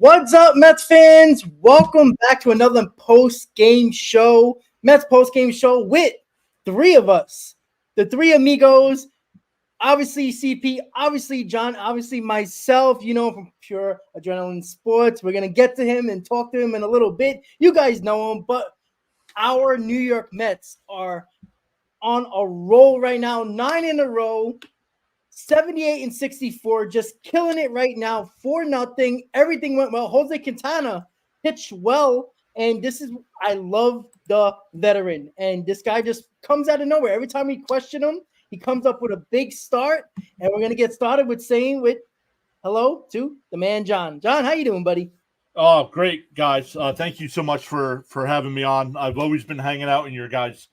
What's up, Mets fans? Welcome back to another post-game show. Mets post-game show with three of us. The three amigos. Obviously, CP. Obviously, John. Obviously, myself. You know, from Pure Adrenaline Sports. We're going to get to him and talk to him in a little bit. You guys know him. But our New York Mets are on a roll right now. 9 in a row. 78 and 64, just killing it right now. 4-0. Everything went well. Jose Quintana pitched well, and I love the veteran. And this guy just comes out of nowhere. Every time we question him, he comes up with a big start. And we're gonna get started with saying hello to the man John. John, how you doing, buddy? Oh, great, guys. Thank you so much for having me on. I've always been hanging out in your guys'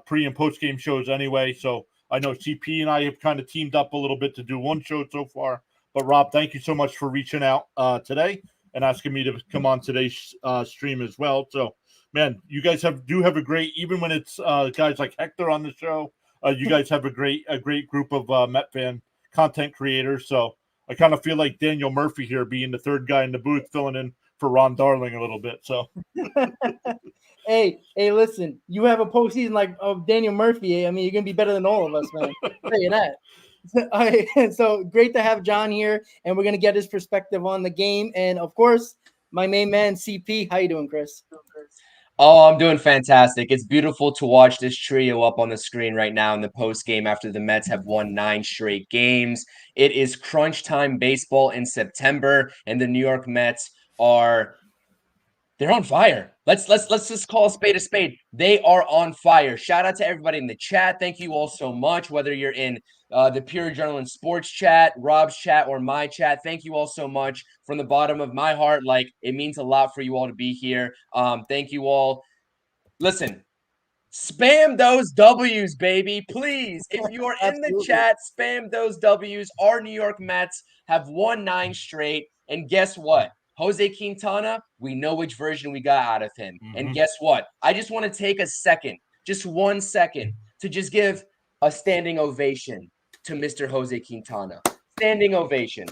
pre and post game shows anyway, so I know CP and I have kind of teamed up a little bit to do one show so far. But Rob, thank you so much for reaching out today and asking me to come on today's stream as well. So, man, you guys do have a great, even when it's guys like Hector on the show, you guys have a great group of Met fan content creators. So I kind of feel like Daniel Murphy here being the third guy in the booth filling in for Ron Darling a little bit. So. Hey, listen, you have a postseason like of Daniel Murphy. I mean, you're going to be better than all of us, man. I'll tell you that. So great to have John here, and we're going to get his perspective on the game. And, of course, my main man, CP. How you doing, Chris? Oh, I'm doing fantastic. It's beautiful to watch this trio up on the screen right now in the post game after the Mets have won 9 straight games. It is crunch time baseball in September, and the New York Mets they're on fire. Let's just call a spade a spade. They are on fire. Shout out to everybody in the chat. Thank you all so much, whether you're in the Pure Adrenaline Sports chat, Rob's chat, or my chat. Thank you all so much from the bottom of my heart. Like, it means a lot for you all to be here. Thank you all. Listen, spam those W's, baby. Please, if you are in the chat, spam those W's. Our New York Mets have won 9 straight. And guess what? Jose Quintana, we know which version we got out of him. Mm-hmm. And guess what? I just want to take a second, just 1 second, to just give a standing ovation to Mr. Jose Quintana. Standing ovation.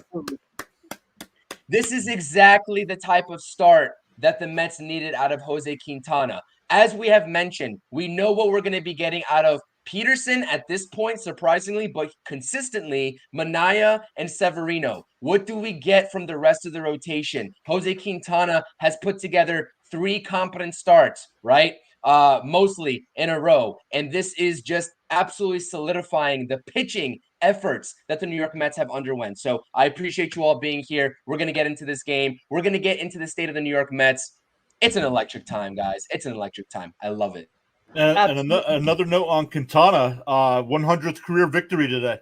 This is exactly the type of start that the Mets needed out of Jose Quintana. As we have mentioned, we know what we're going to be getting out of Peterson at this point, surprisingly, but consistently, Manaea and Severino. What do we get from the rest of the rotation? Jose Quintana has put together 3 competent starts, right? Mostly in a row. And this is just absolutely solidifying the pitching efforts that the New York Mets have underwent. So I appreciate you all being here. We're going to get into this game. We're going to get into the state of the New York Mets. It's an electric time, guys. It's an electric time. I love it. And another note on Quintana, 100th career victory today.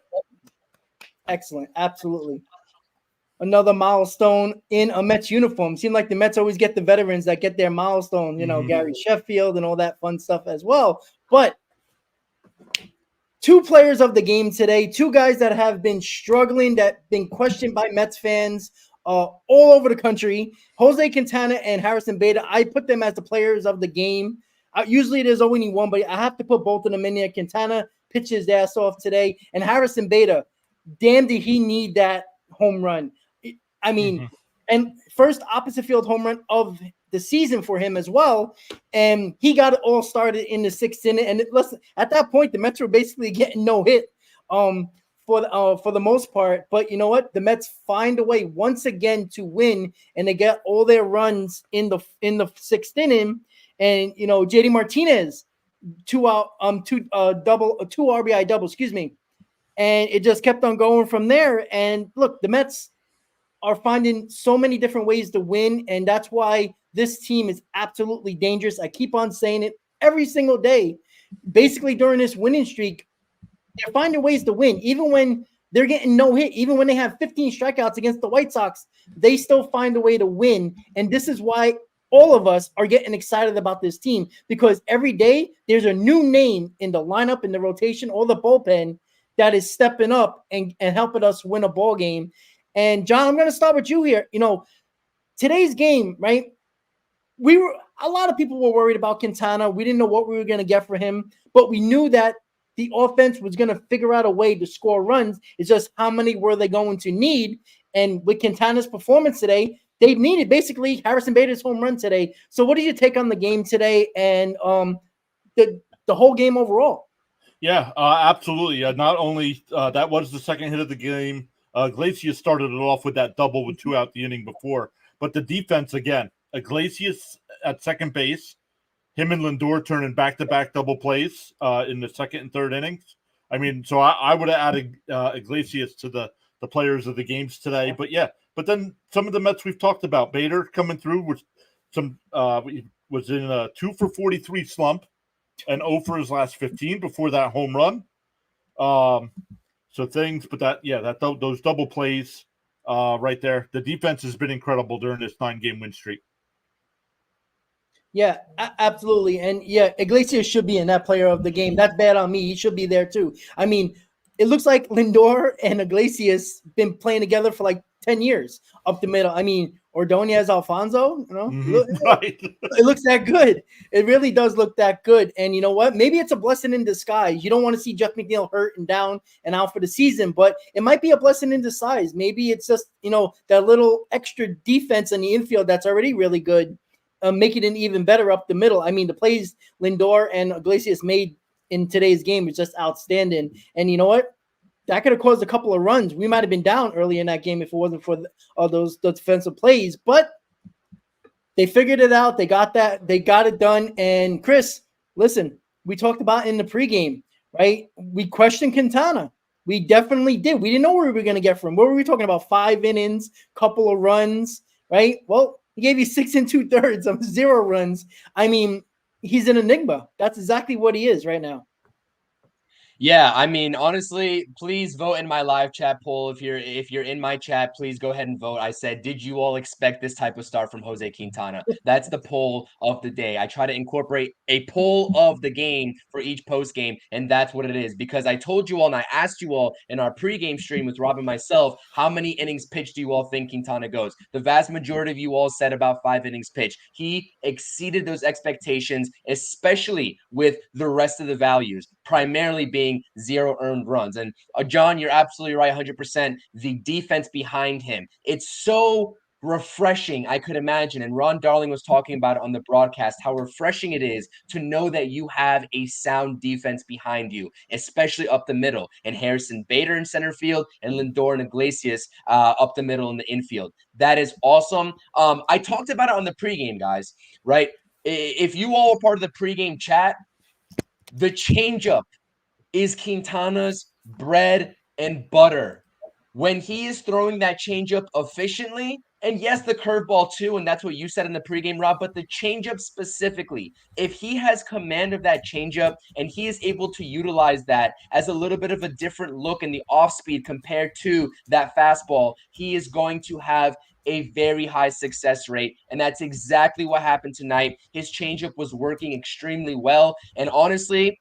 Excellent. Absolutely. Another milestone in a Mets uniform. Seems like the Mets always get the veterans that get their milestone, you know, Gary Sheffield and all that fun stuff as well. But 2 players of the game today, 2 guys that have been struggling, that been questioned by Mets fans all over the country, Jose Quintana and Harrison Bader. I put them as the players of the game. Usually there's only one, but I have to put both of them in there. Quintana pitched his ass off today. And Harrison Bader, damn, did he need that home run. I mean, and first opposite field home run of the season for him as well. And he got it all started in the 6th inning. And listen, at that point, the Mets were basically getting no hit for the most part. But you know what? The Mets find a way once again to win, and they get all their runs in the 6th inning. And you know, JD Martinez, 2 RBI double, and it just kept on going from there. And look, the Mets are finding so many different ways to win, and that's why this team is absolutely dangerous. I keep on saying it every single day. Basically, during this winning streak, they're finding ways to win, even when they're getting no hit, even when they have 15 strikeouts against the White Sox, they still find a way to win. And this is why all of us are getting excited about this team, because every day there's a new name in the lineup, in the rotation, or the bullpen that is stepping up and helping us win a ball game. And John, I'm going to start with you here. You know, today's game, right? A lot of people were worried about Quintana. We didn't know what we were going to get for him, but we knew that the offense was going to figure out a way to score runs. It's just how many were they going to need? And with Quintana's performance today, they needed basically Harrison Bader's home run today. So what did you take on the game today and the whole game overall? Yeah, absolutely. Not only that was the second hit of the game. Iglesias started it off with that double with 2 out the inning before, but the defense again. Iglesias at second base, him and Lindor turning back-to-back double plays in the second and third innings. I mean, so I would have added Iglesias to the players of the games today. But yeah, but then some of the Mets we've talked about, Bader coming through with some was in a 2 for 43 slump and 0 for his last 15 before that home run. So things, but those double plays right there. The defense has been incredible during this 9-game win streak. Yeah, absolutely. And yeah, Iglesias should be in that player of the game. That's bad on me. He should be there too. I mean, it looks like Lindor and Iglesias been playing together for like 10 years up the middle. I mean, Ordonez, Alfonso, Right. It looks that good. It really does look that good. And you know what? Maybe it's a blessing in disguise. You don't want to see Jeff McNeil hurt and down and out for the season, but it might be a blessing in disguise. Maybe it's just, that little extra defense in the infield that's already really good. Making it even better up the middle. I mean, the plays Lindor and Iglesias made in today's game is just outstanding. And you know what? That could have caused a couple of runs. We might have been down early in that game if it wasn't for those defensive plays. But they figured it out. They got that. They got it done. And Chris, listen, we talked about in the pregame, right? We questioned Quintana. We definitely did. We didn't know where we were going to get from. What were we talking about? 5 innings, couple of runs, right? Well, he gave you 6 2/3 of 0 runs. I mean, he's an enigma. That's exactly what he is right now. Yeah, I mean, honestly, please vote in my live chat poll. If you're in my chat, please go ahead and vote. I said, did you all expect this type of start from Jose Quintana? That's the poll of the day. I try to incorporate a poll of the game for each post game, and that's what it is. Because I told you all, and I asked you all in our pregame stream with Rob and myself, how many innings pitched do you all think Quintana goes? The vast majority of you all said about 5 innings pitched. He exceeded those expectations, especially with the rest of the values, primarily being 0 earned runs. And John, you're absolutely right, 100%. The defense behind him, it's so refreshing, I could imagine. And Ron Darling was talking about it on the broadcast, how refreshing it is to know that you have a sound defense behind you, especially up the middle. And Harrison Bader in center field and Lindor and Iglesias up the middle in the infield. That is awesome. I talked about it on the pregame, guys, right? If you all were part of the pregame chat, the changeup is Quintana's bread and butter. When he is throwing that changeup efficiently, and yes, the curveball too, and that's what you said in the pregame, Rob, but the changeup specifically, if he has command of that changeup and he is able to utilize that as a little bit of a different look in the off speed compared to that fastball, he is going to have a very high success rate. And that's exactly what happened tonight. His changeup was working extremely well. And honestly,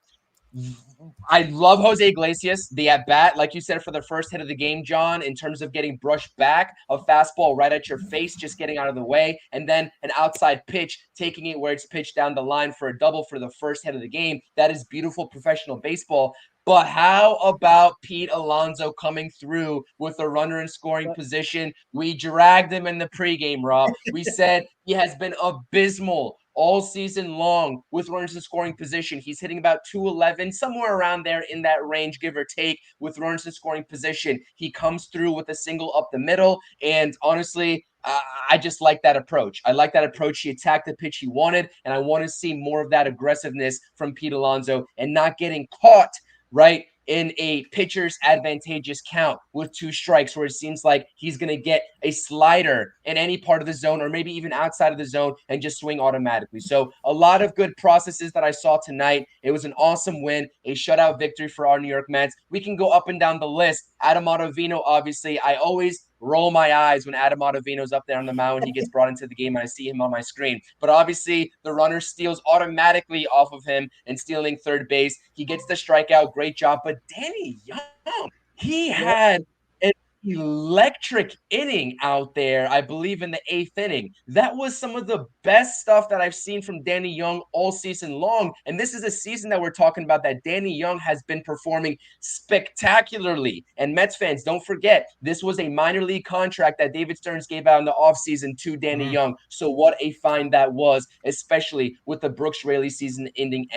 I love Jose Iglesias, the at bat, like you said, for the first hit of the game, John, in terms of getting brushed back, a fastball right at your face, just getting out of the way, and then an outside pitch, taking it where it's pitched down the line for a double for the first hit of the game. That is beautiful professional baseball. But how about Pete Alonso coming through with a runner in scoring position? We dragged him in the pregame, Rob. We said he has been abysmal all season long with runners in scoring position. He's hitting about 211, somewhere around there in that range, give or take, with runners in scoring position. He comes through with a single up the middle, and honestly, I just like that approach. I like that approach. He attacked the pitch he wanted, and I want to see more of that aggressiveness from Pete Alonso and not getting caught, right, in a pitcher's advantageous count with 2 strikes, where it seems like he's going to get a slider in any part of the zone or maybe even outside of the zone and just swing automatically. So a lot of good processes that I saw tonight. It was an awesome win, a shutout victory for our New York Mets. We can go up and down the list. Adam Ottavino, obviously, I always roll my eyes when Adam Ottavino's up there on the mound when he gets brought into the game and I see him on my screen. But obviously, the runner steals automatically off of him and stealing third base. He gets the strikeout. Great job. But Danny Young, he had an electric inning out there, I believe in the 8th inning. That was some of the best stuff that I've seen from Danny Young all season long. And this is a season that we're talking about that Danny Young has been performing spectacularly. And Mets fans, don't forget, this was a minor league contract that David Stearns gave out in the offseason to Danny Young. So what a find that was, especially with the Brooks Raley season-ending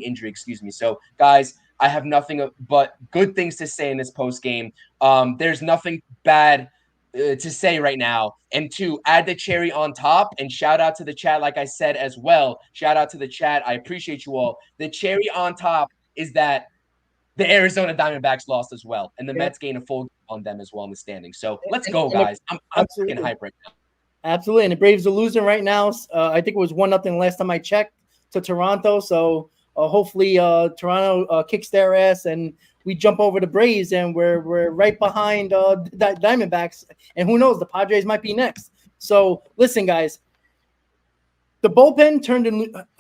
injury, So, guys, I have nothing but good things to say in this post game. There's nothing bad to say right now. And to add the cherry on top, and shout out to the chat, like I said as well. Shout out to the chat. I appreciate you all. The cherry on top is that the Arizona Diamondbacks lost as well, and the Mets gained a full on them as well in the standings. So let's go, guys. I'm freaking hype right now. Absolutely. And the Braves are losing right now. I think it was 1-0 last time I checked to Toronto. So hopefully Toronto kicks their ass and we jump over the Braves, and we're right behind the Diamondbacks. And who knows, the Padres might be next. So listen, guys, the bullpen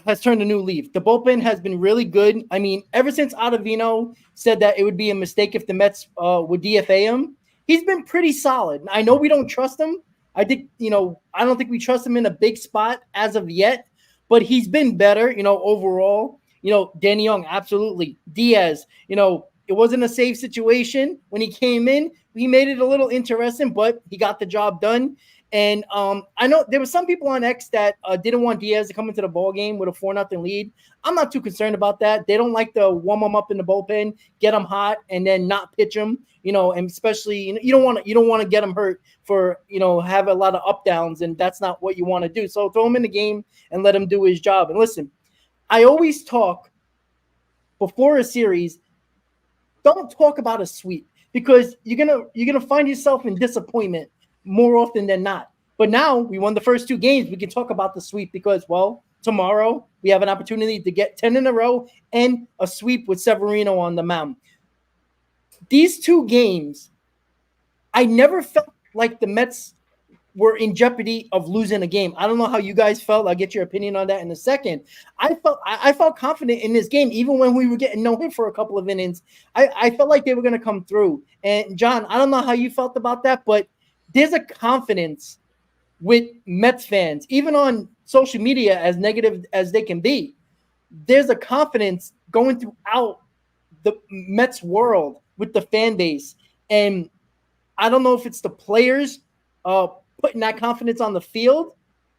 has turned a new leaf. The bullpen has been really good. I mean, ever since Ottavino said that it would be a mistake if the Mets would DFA him, he's been pretty solid. I know we don't trust him. I think, I don't think we trust him in a big spot as of yet, but he's been better, overall. Danny Young, absolutely. Diaz, it wasn't a safe situation when he came in. He made it a little interesting, but he got the job done. And I know there were some people on X that didn't want Diaz to come into the ball game with a 4-0 lead. I'm not too concerned about that. They don't like to warm him up in the bullpen, get him hot, and then not pitch him. And especially you don't want to get him hurt for have a lot of up downs, and that's not what you want to do. So throw him in the game and let him do his job. And listen, I always talk before a series. Don't talk about a sweep, because you're gonna find yourself in disappointment more often than not. But now we won the first 2 games. We can talk about the sweep because, well, tomorrow we have an opportunity to get 10 in a row and a sweep with Severino on the mound. These 2 games, I never felt like the Mets were in jeopardy of losing a game. I don't know how you guys felt. I'll get your opinion on that in a second. I felt confident in this game, even when we were getting no hit for a couple of innings. I felt like they were going to come through. And John, I don't know how you felt about that, but there's a confidence with Mets fans, even on social media, as negative as they can be. There's a confidence going throughout the Mets world with the fan base. And I don't know if it's the players putting that confidence on the field,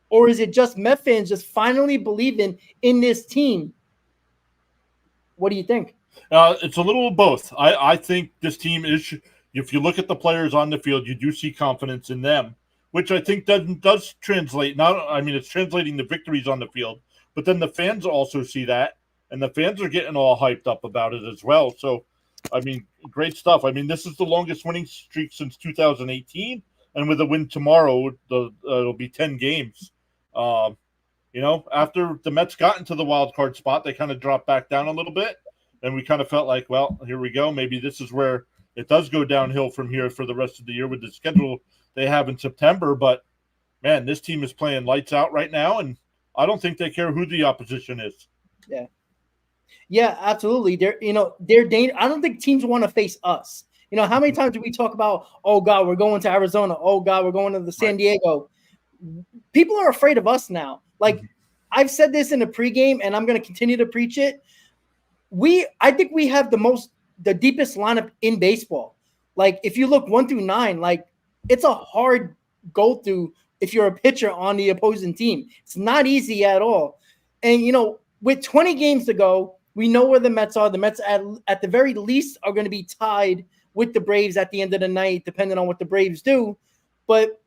or is it just Met fans just finally believing in this team? What do you think? It's a little of both. I think this team is, if you look at the players on the field, you do see confidence in them, which I think does translate. It's translating the victories on the field, but then the fans also see that, and the fans are getting all hyped up about it as well. So, great stuff. This is the longest winning streak since 2018, and with a win tomorrow, it'll be 10 games. After the Mets got into the wild card spot, they kind of dropped back down a little bit, and we kind of felt like, well, here we go. Maybe this is where it does go downhill from here for the rest of the year with the schedule they have in September. But, man, this team is playing lights out right now, and I don't think they care who the opposition is. Yeah. Yeah, absolutely. They're dangerous. I don't think teams want to face us. How many times do we talk about, oh, God, we're going to Arizona. Oh, God, we're going to the San Diego. People are afraid of us now. Like, I've said this in the pregame, and I'm going to continue to preach it. I think we have the deepest lineup in baseball. Like, if you look 1 through 9, like, it's a hard go through if you're a pitcher on the opposing team. It's not easy at all. And, with 20 games to go, we know where the Mets are. The Mets, at the very least, are going to be tied with the Braves at the end of the night, depending on what the Braves do. But,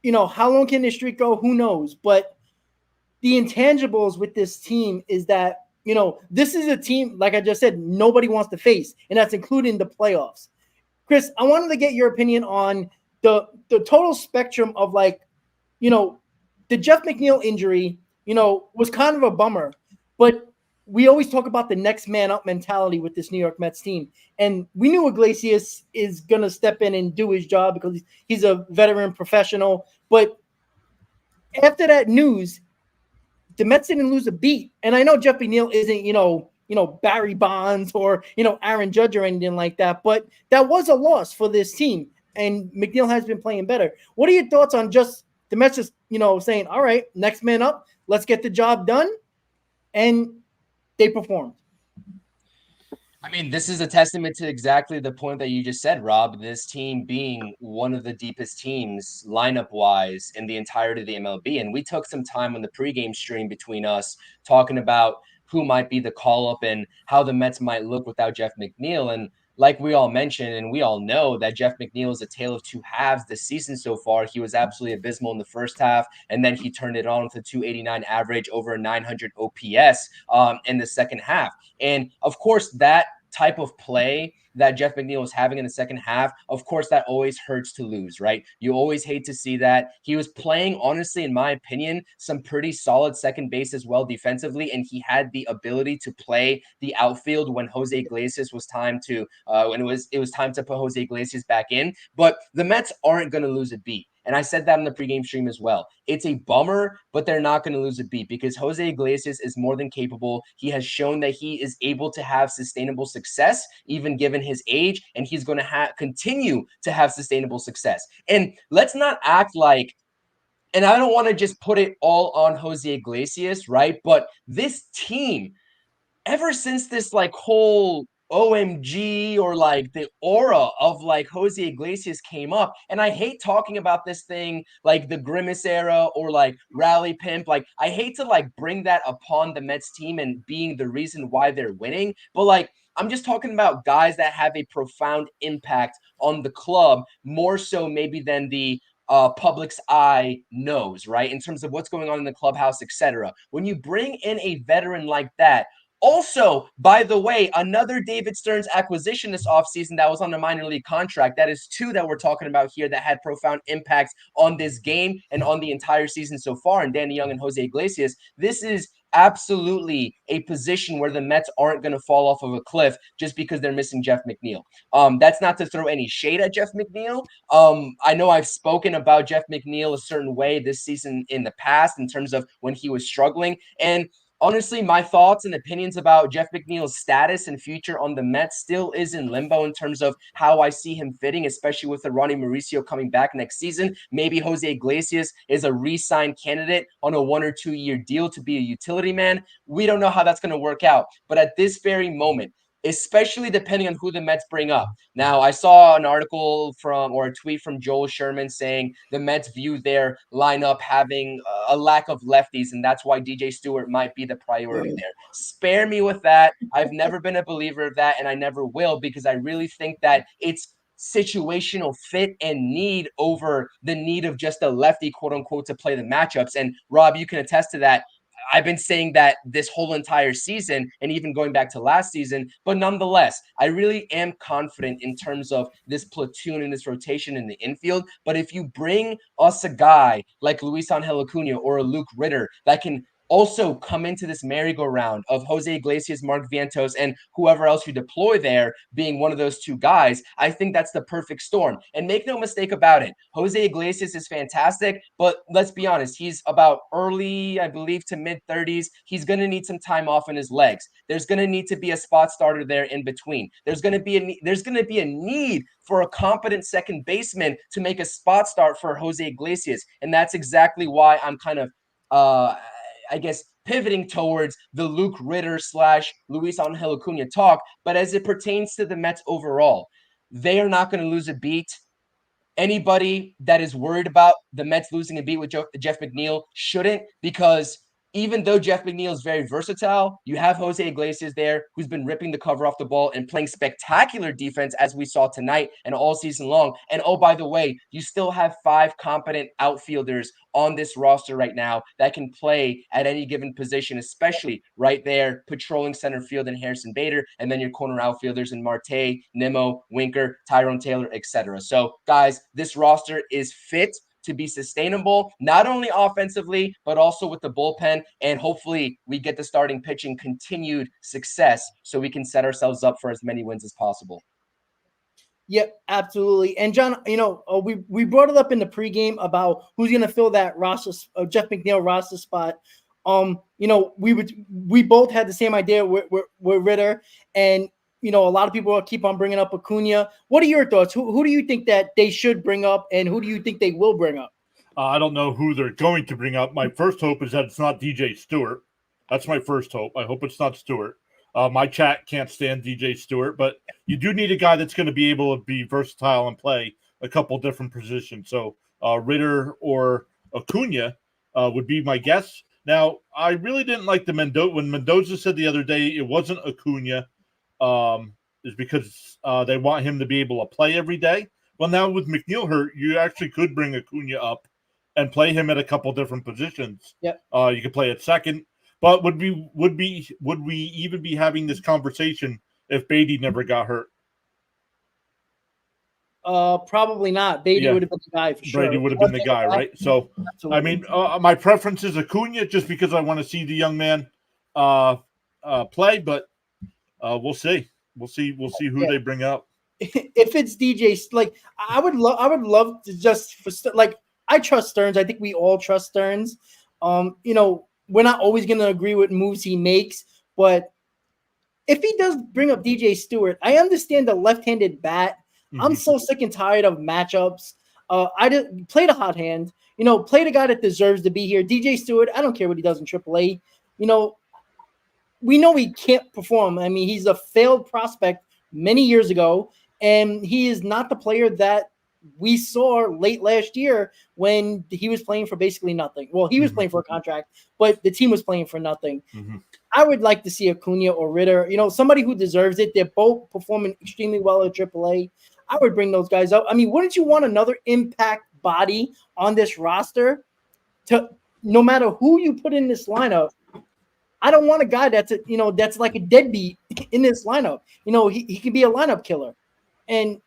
how long can this streak go? Who knows? But the intangibles with this team is that, this is a team, like I just said, nobody wants to face, and that's including the playoffs. Chris, I wanted to get your opinion on the total spectrum of, the Jeff McNeil injury, was kind of a bummer, but we always talk about the next man up mentality with this New York Mets team. And we knew Iglesias is going to step in and do his job because he's a veteran professional. But after that news, the Mets didn't lose a beat. And I know Jeff McNeil isn't, Barry Bonds or, Aaron Judge or anything like that. But that was a loss for this team. And McNeil has been playing better. What are your thoughts on just the Mets just, saying, all right, next man up, let's get the job done? And they performed. I mean, this is a testament to exactly the point that you just said, Rob. This team being one of the deepest teams lineup-wise in the entirety of the MLB. And we took some time on the pregame stream between us talking about who might be the call-up and how the Mets might look without Jeff McNeil. And like we all mentioned, and we all know that Jeff McNeil is a tale of two halves this season so far. He was absolutely abysmal in the first half, and then he turned it on with a 289 average, over a 900 OPS in the second half. And of course, that type of play that Jeff McNeil was having in the second half, of course, that always hurts to lose, right? You always hate to see that. He was playing, honestly, in my opinion, some pretty solid second base as well defensively, and he had the ability to play the outfield when Jose Iglesias was time to when it was time to put Jose Iglesias back in. But the Mets aren't going to lose a beat. And I said that in the pregame stream as well. It's a bummer, but they're not going to lose a beat because Jose Iglesias is more than capable. He has shown that he is able to have sustainable success, even given his age, and he's going to continue to have sustainable success. And let's not act like, and I don't want to just put it all on Jose Iglesias, right? But this team, ever since this whole OMG or the aura of Jose Iglesias came up, and I hate talking about this thing like the Grimace era or Rally Pimp. I hate to bring that upon the Mets team and being the reason why they're winning, but I'm just talking about guys that have a profound impact on the club, more so maybe than the public's eye knows, right? In terms of what's going on in the clubhouse, etc. When you bring in a veteran like that, also, by the way, another David Stearns acquisition this offseason that was on a minor league contract. That is two that we're talking about here that had profound impacts on this game and on the entire season so far. And Danny Young and Jose Iglesias. This is absolutely a position where the Mets aren't going to fall off of a cliff just because they're missing Jeff McNeil. That's not to throw any shade at Jeff McNeil. I know I've spoken about Jeff McNeil a certain way this season in the past in terms of when he was struggling. And honestly, my thoughts and opinions about Jeff McNeil's status and future on the Mets still is in limbo in terms of how I see him fitting, especially with the Ronnie Mauricio coming back next season. Maybe Jose Iglesias is a re-signed candidate on a 1 or 2 year deal to be a utility man. We don't know how that's going to work out. But at this very moment, especially depending on who the Mets bring up. Now, I saw an article or a tweet from Joel Sherman saying the Mets view their lineup having a lack of lefties, and that's why DJ Stewart might be the priority there. Spare me with that. I've never been a believer of that, and I never will, because I really think that it's situational fit and need over the need of just a lefty, quote unquote, to play the matchups. And Rob, you can attest to that. I've been saying that this whole entire season and even going back to last season, but nonetheless, I really am confident in terms of this platoon and this rotation in the infield. But if you bring us a guy like Luis Angel Acuna or a Luke Ritter that can also come into this merry-go-round of Jose Iglesias, Mark Vientos, and whoever else you deploy there being one of those two guys, I think that's the perfect storm. And make no mistake about it, Jose Iglesias is fantastic, but let's be honest, he's about early, I believe, to mid-30s. He's going to need some time off in his legs. There's going to need to be a spot starter there in between. There's going to be a need for a competent second baseman to make a spot start for Jose Iglesias. And that's exactly why I'm kind of I guess, pivoting towards the Luke Ritter / Luis Angel Acuna talk. But as it pertains to the Mets overall, they are not going to lose a beat. Anybody that is worried about the Mets losing a beat with Jeff McNeil shouldn't, because even though Jeff McNeil is very versatile, you have Jose Iglesias there who's been ripping the cover off the ball and playing spectacular defense as we saw tonight and all season long. And oh, by the way, you still have 5 competent outfielders on this roster right now that can play at any given position, especially right there patrolling center field in Harrison Bader, and then your corner outfielders in Marte, Nimmo, Winker, Tyrone Taylor, etc. So, guys, this roster is fit to be sustainable, not only offensively, but also with the bullpen. And hopefully we get the starting pitching continued success so we can set ourselves up for as many wins as possible. Yep, absolutely. And John, we brought it up in the pregame about who's going to fill that roster, Jeff McNeil roster spot. we both had the same idea with Ritter, and a lot of people keep on bringing up Acuna. What are your thoughts? Who do you think that they should bring up, and who do you think they will bring up? I don't know who they're going to bring up. My first hope is that it's not DJ Stewart. That's my first hope. I hope it's not Stewart. My chat can't stand DJ Stewart, but you do need a guy that's going to be able to be versatile and play a couple different positions. So Ritter or Acuna would be my guess. Now, I really didn't like when Mendoza said the other day it wasn't Acuna, is because they want him to be able to play every day. Well, now with McNeil hurt, you actually could bring Acuna up and play him at a couple different positions. Yep. You could play at second. But would we even be having this conversation if Beatty never got hurt? Probably not. Beatty would have been the guy for sure. Brady would have been the guy, right? So, absolutely. I mean, my preference is Acuna just because I want to see the young man play. But we'll see. We'll see who they bring up. If it's DJ, like I would love to I trust Stearns. I think we all trust Stearns. We're not always going to agree with moves he makes, but if he does bring up DJ Stewart, I understand the left-handed bat. Mm-hmm. I'm so sick and tired of matchups. I didn't play the hot hand. Play the guy that deserves to be here. DJ Stewart, I don't care what he does in AAA. We know he can't perform. I mean, he's a failed prospect many years ago, and he is not the player that we saw late last year when he was playing for basically nothing. Well, he was playing for a contract, but the team was playing for nothing. Mm-hmm. I would like to see Acuna or Ritter, somebody who deserves it. They're both performing extremely well at AAA. I would bring those guys up. I mean, wouldn't you want another impact body on this roster to no matter who you put in this lineup? I don't want a guy that's like a deadbeat in this lineup. He can be a lineup killer. And,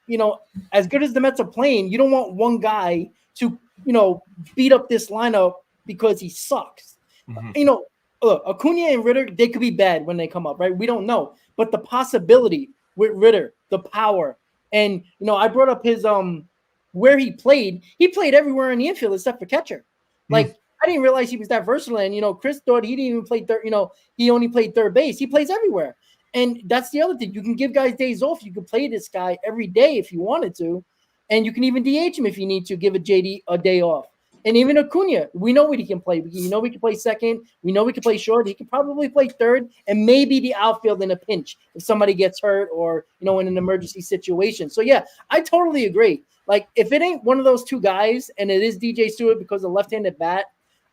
as good as the Mets are playing, you don't want one guy to, beat up this lineup because he sucks. Mm-hmm. Look, Acuna and Ritter, they could be bad when they come up, right? We don't know. But the possibility with Ritter, the power, and, I brought up his where he played everywhere in the infield except for catcher. Like, I didn't realize he was that versatile. And, Chris thought he didn't even play third, he only played third base. He plays everywhere. And that's the other thing. You can give guys days off. You can play this guy every day if you wanted to. And you can even DH him if you need to, give a JD a day off. And even Acuna, we know what he can play. We can play second. We know we can play short. He can probably play third and maybe the outfield in a pinch if somebody gets hurt or, in an emergency situation. So, yeah, I totally agree. Like, if it ain't one of those two guys and it is DJ Stewart because of left-handed bat,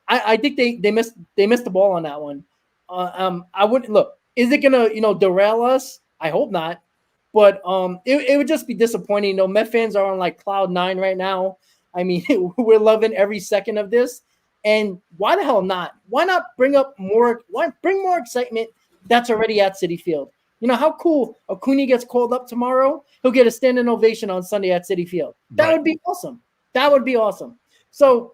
I think they missed the ball on that one. I wouldn't look. Is it gonna, derail us? I hope not. But it would just be disappointing. Met fans are on like cloud 9 right now. I mean, we're loving every second of this. And why the hell not? Why not bring more excitement that's already at Citi Field? How cool Acuna gets called up tomorrow. He'll get a standing ovation on Sunday at Citi Field. That would be awesome. That would be awesome. So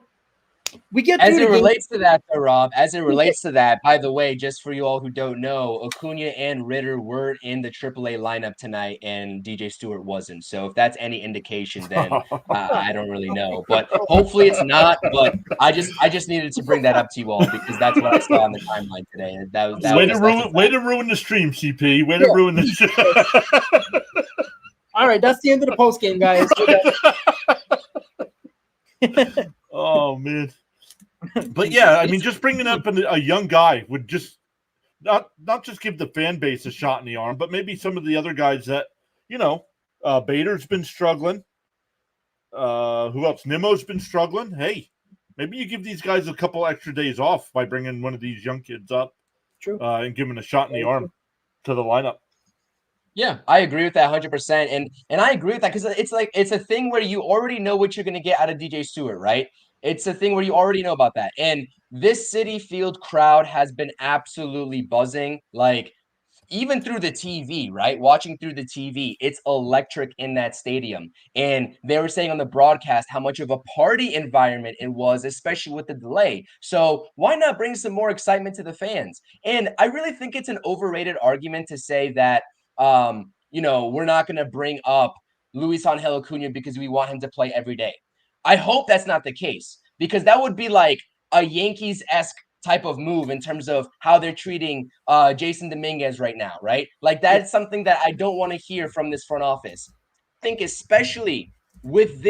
we get as it relates to that, though, Rob. As it relates to that, by the way, just for you all who don't know, Acuna and Ritter were in the AAA lineup tonight, and DJ Stewart wasn't. So if that's any indication, then I don't really know. But hopefully it's not. But I just needed to bring that up to you all because that's what I saw on the timeline today. And that was way to ruin the stream, CP. Way to ruin the stream. All right, that's the end of the post game, guys. Oh man. But yeah, I mean, just bringing up a young guy would just not just give the fan base a shot in the arm, but maybe some of the other guys that, Bader's been struggling. Who else? Nimmo's been struggling. Hey, maybe you give these guys a couple extra days off by bringing one of these young kids up. True. And giving a shot in the arm to the lineup. Yeah, I agree with that 100%. And I agree with that because it's a thing where you already know what you're going to get out of DJ Stewart, right? It's a thing where you already know about that. And this Citi Field crowd has been absolutely buzzing, like even through the TV, right? Watching through the TV, it's electric in that stadium. And they were saying on the broadcast how much of a party environment it was, especially with the delay. So why not bring some more excitement to the fans? And I really think it's an overrated argument to say that, we're not going to bring up Luis Angel Acuna because we want him to play every day. I hope that's not the case because that would be like a Yankees-esque type of move in terms of how they're treating Jason Dominguez right now, right? Like that's something that I don't want to hear from this front office. I think especially with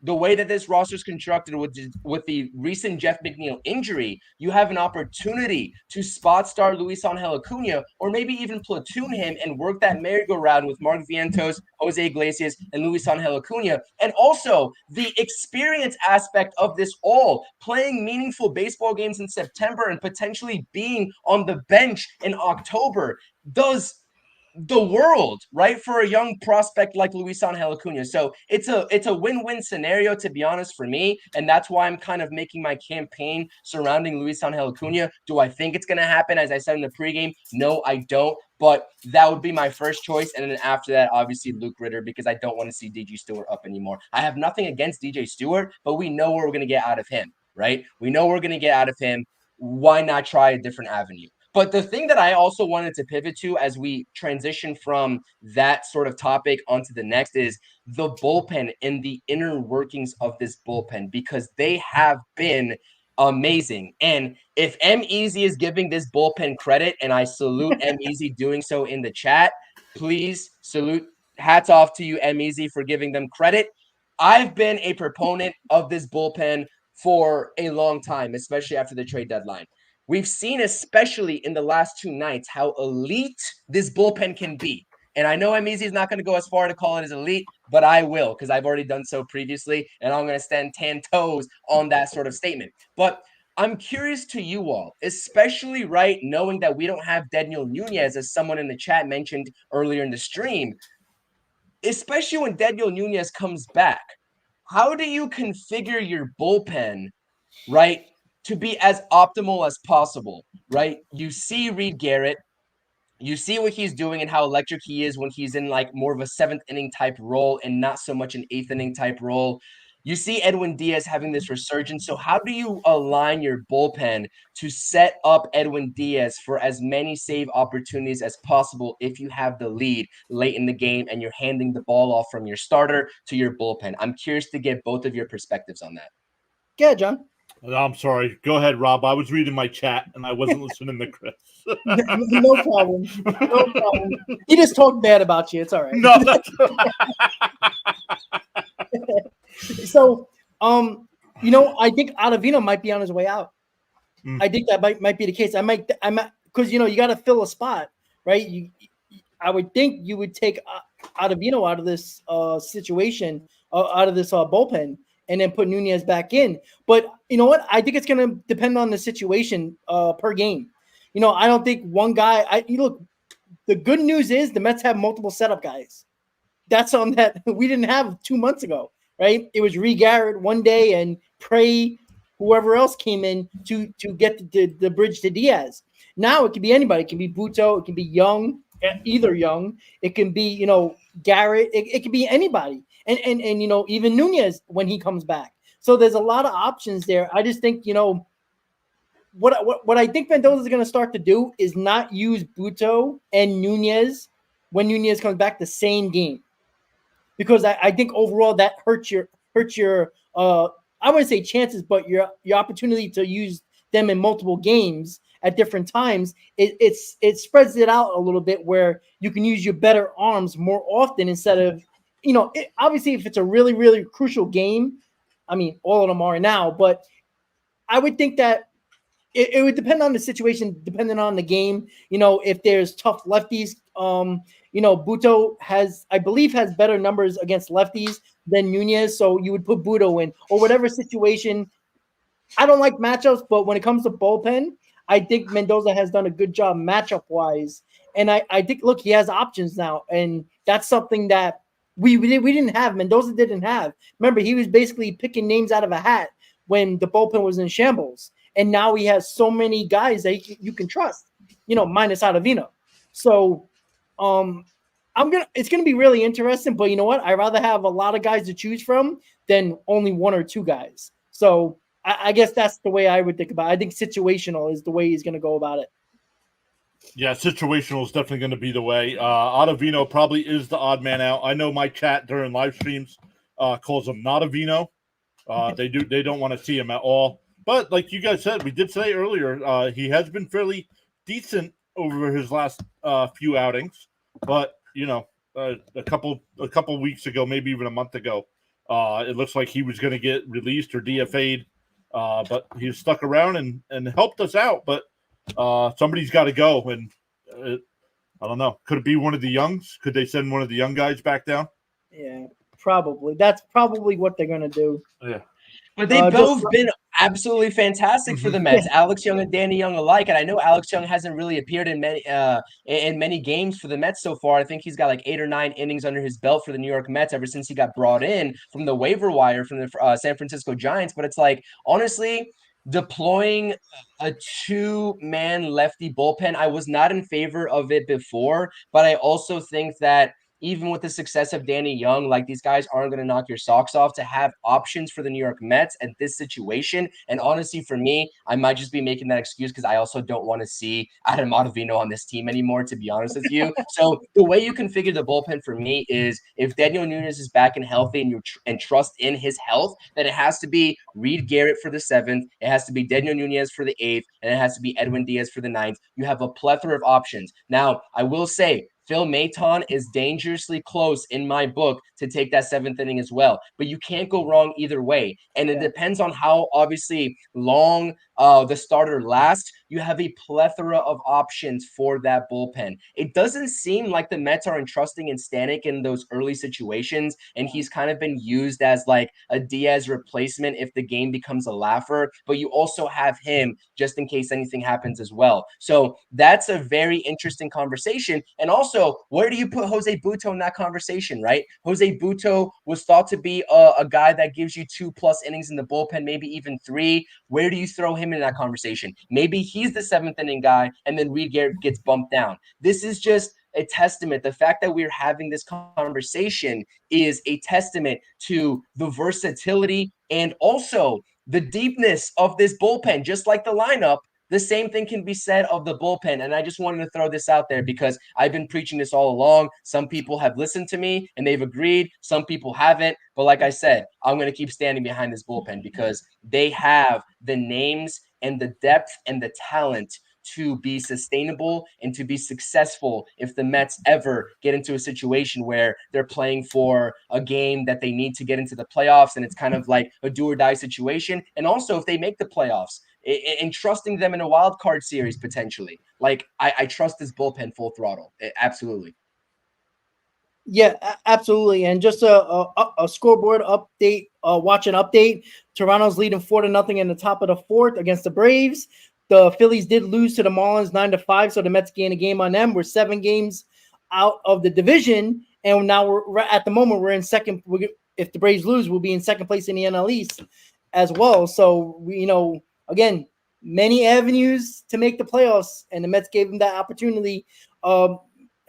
the way that this roster is constructed with the recent Jeff McNeil injury, you have an opportunity to spot start Luis Angel Acuna, or maybe even platoon him and work that merry-go-round with Mark Vientos, Jose Iglesias, and Luis Angel Acuna. And also the experience aspect of this all, playing meaningful baseball games in September and potentially being on the bench in October, does the world, right, for a young prospect like Luis Angel Acuna. So it's a win-win scenario, to be honest, for me, and that's why I'm kind of making my campaign surrounding Luis Angel Acuna. Do I think it's going to happen? As I said in the pregame, no, I don't, but that would be my first choice, and then after that, obviously Luke Ritter, because I don't want to see DJ Stewart up anymore. I have nothing against DJ Stewart, but we know what we're going to get out of him, right? We know we're going to get out of him. Why not try a different avenue? But the thing that I also wanted to pivot to as we transition from that sort of topic onto the next is the bullpen and the inner workings of this bullpen, because they have been amazing. And if M Easy is giving this bullpen credit, and I salute M Easy doing so in the chat, please salute, hats off to you, M Easy, for giving them credit. I've been a proponent of this bullpen for a long time, especially after the trade deadline. We've seen, especially in the last two nights, how elite this bullpen can be. And I know Amizi is not going to go as far to call it as elite, but I will, because I've already done so previously, and I'm going to stand 10 toes on that sort of statement. But I'm curious to you all, especially, right, knowing that we don't have Daniel Nunez, as someone in the chat mentioned earlier in the stream, especially when Daniel Nunez comes back. How do you configure your bullpen, right, to be as optimal as possible, right? You see Reed Garrett, you see what he's doing and how electric he is when he's in like more of a seventh inning type role and not so much an eighth inning type role. You see Edwin Diaz having this resurgence. So how do you align your bullpen to set up Edwin Diaz for as many save opportunities as possible if you have the lead late in the game and you're handing the ball off from your starter to your bullpen? I'm curious to get both of your perspectives on that. Yeah, John. I'm sorry. Go ahead, Rob. I was reading my chat and I wasn't listening to Chris. No problem. No problem. He just talked bad about you. It's all right. No, that's So, I think Ottavino might be on his way out. I think that might be the case. I might, because you got to fill a spot, right? I would think you would take Ottavino out of this situation, out of this bullpen, and then put Nunez back in. But you know what? I think it's going to depend on the situation per game. I don't think one guy. Look, the good news is the Mets have multiple setup guys. That's something that we didn't have 2 months ago, right? It was Reed Garrett one day and Prey, whoever else came in to get the bridge to Diaz. Now it can be anybody. It can be Buto. It can be Young, either Young. It can be Garrett. It can be anybody. And even Nunez when he comes back. So there's a lot of options there. I just think what I think Mendoza is going to start to do is not use Buto and Nunez when Nunez comes back the same game, because I think overall that hurts your I wouldn't say chances, but your opportunity to use them in multiple games at different times. It spreads it out a little bit where you can use your better arms more often instead of obviously if it's a really, really crucial game. I mean, all of them are now, but I would think that it would depend on the situation, depending on the game. If there's tough lefties, Buto I believe has better numbers against lefties than Nunez, so you would put Buto in, or whatever situation. I don't like matchups, but when it comes to bullpen, I think Mendoza has done a good job matchup wise, and I think he has options now, and that's something that we didn't have. Mendoza didn't have. Remember, he was basically picking names out of a hat when the bullpen was in shambles. And now he has so many guys that you can trust, minus Ottavino. So it's gonna be really interesting. But you know what? I'd rather have a lot of guys to choose from than only one or two guys. So I guess that's the way I would think about it. I think situational is the way he's gonna go about it. Yeah, situational is definitely going to be the way. Ottavino probably is the odd man out. I know my chat during live streams calls him not Avino. They don't want to see him at all. But like you guys said, we did say earlier, he has been fairly decent over his last few outings. But a couple weeks ago, maybe even a month ago, it looks like he was going to get released or DFA'd. But he stuck around and helped us out. But somebody's got to go, and I don't know. Could it be one of the youngs? Could they send one of the young guys back down? Yeah, probably. That's probably what they're gonna do. Yeah. But they've both been absolutely fantastic for the Mets, Alex Young and Danny Young alike. And I know Alex Young hasn't really appeared in many games for the Mets so far. I think he's got like 8 or 9 innings under his belt for the New York Mets ever since he got brought in from the waiver wire from the San Francisco Giants. But it's like, honestly, deploying a 2-man lefty bullpen, I was not in favor of it before, but I also think that even with the success of Danny Young, like these guys aren't going to knock your socks off to have options for the New York Mets at this situation. And honestly, for me, I might just be making that excuse because I also don't want to see Adam Ottavino on this team anymore, to be honest with you. So the way you configure the bullpen for me is if Daniel Nunes is back and healthy and you trust in his health, then it has to be Reed Garrett for the 7th. It has to be Daniel Nunes for the 8th. And it has to be Edwin Diaz for the 9th. You have a plethora of options. Now, I will say, Phil Maton is dangerously close in my book to take that 7th inning as well. But you can't go wrong either way. And it depends on how obviously long the starter lasts. You have a plethora of options for that bullpen. It doesn't seem like the Mets are entrusting in Stanek in those early situations. And he's kind of been used as like a Diaz replacement if the game becomes a laugher. But you also have him just in case anything happens as well. So that's a very interesting conversation. And also, where do you put Jose Butto in that conversation, right? Jose Butto was thought to be a guy that gives you 2+ innings in the bullpen, maybe even 3. Where do you throw him in that conversation? Maybe he's the 7th inning guy, and then Reed Garrett gets bumped down. This is just a testament. The fact that we're having this conversation is a testament to the versatility and also the deepness of this bullpen, just like the lineup. The same thing can be said of the bullpen. And I just wanted to throw this out there because I've been preaching this all along. Some people have listened to me and they've agreed. Some people haven't. But like I said, I'm going to keep standing behind this bullpen because they have the names and the depth and the talent to be sustainable and to be successful if the Mets ever get into a situation where they're playing for a game that they need to get into the playoffs and it's kind of like a do or die situation. And also if they make the playoffs, and trusting them in a wild card series potentially. Like I trust this bullpen full throttle. Absolutely. Yeah, absolutely. And just a scoreboard update, watch an update. Toronto's leading 4-0 in the top of the 4th against the Braves. The Phillies did lose to the Marlins 9-5, so the Mets gained a game on them. We're 7 games out of the division, and now we're at the moment we're in second. If the Braves lose, we'll be in second place in the NL East as well. So again, many avenues to make the playoffs, and the Mets gave them that opportunity,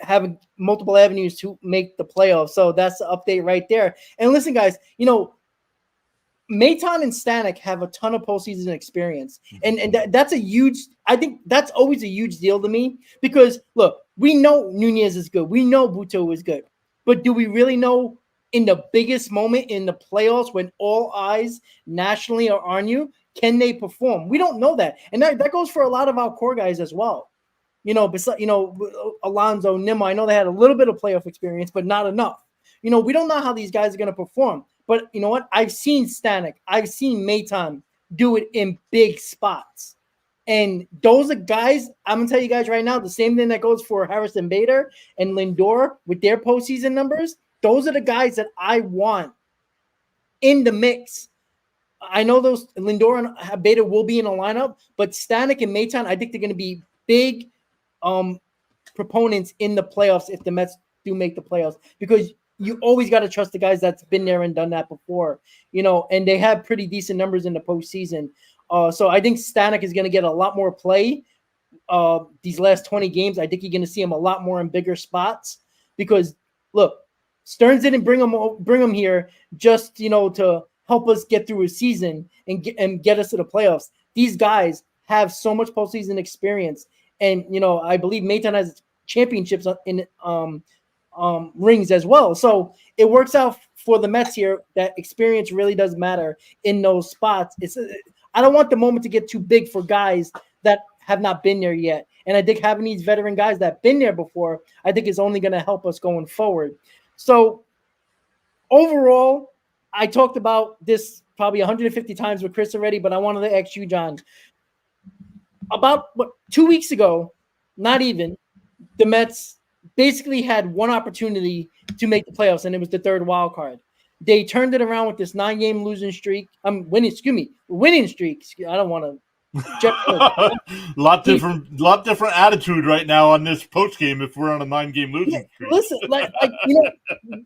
having multiple avenues to make the playoffs. So that's the update right there. And listen, guys, Maton and Stanek have a ton of postseason experience, and that's a huge. I think that's always a huge deal to me because look, we know Nunez is good, we know Butto is good, but do we really know in the biggest moment in the playoffs when all eyes nationally are on you, can they perform? We don't know that, and that goes for a lot of our core guys as well. Besides, Alonso, Nimmo, I know they had a little bit of playoff experience, but not enough. We don't know how these guys are going to perform. But you know what? I've seen Stanek, I've seen Maton do it in big spots. And those are guys, I'm going to tell you guys right now, the same thing that goes for Harrison Bader and Lindor with their postseason numbers. Those are the guys that I want in the mix. I know those Lindor and Bader will be in a lineup, but Stanek and Maton, I think they're going to be big proponents in the playoffs if the Mets do make the playoffs, because you always got to trust the guys that's been there and done that before, and they have pretty decent numbers in the postseason. So I think Stanek is going to get a lot more play these last 20 games. I think you're going to see him a lot more in bigger spots because, look, Stearns didn't bring him here just, to help us get through a season and get us to the playoffs. These guys have so much postseason experience. And, I believe Maton has championships in rings as well. So it works out for the Mets here that experience really does matter in those spots. I don't want the moment to get too big for guys that have not been there yet. And I think having these veteran guys that have been there before, I think is only going to help us going forward. So overall, I talked about this probably 150 times with Chris already, but I wanted to ask you, John, about 2 weeks ago, not even, the Mets basically had one opportunity to make the playoffs, and it was the third wild card. They turned it around with this 9-game winning streak. Winning streak. I don't want to. lot different attitude right now on this post game if we're on a 9-game losing streak. Listen,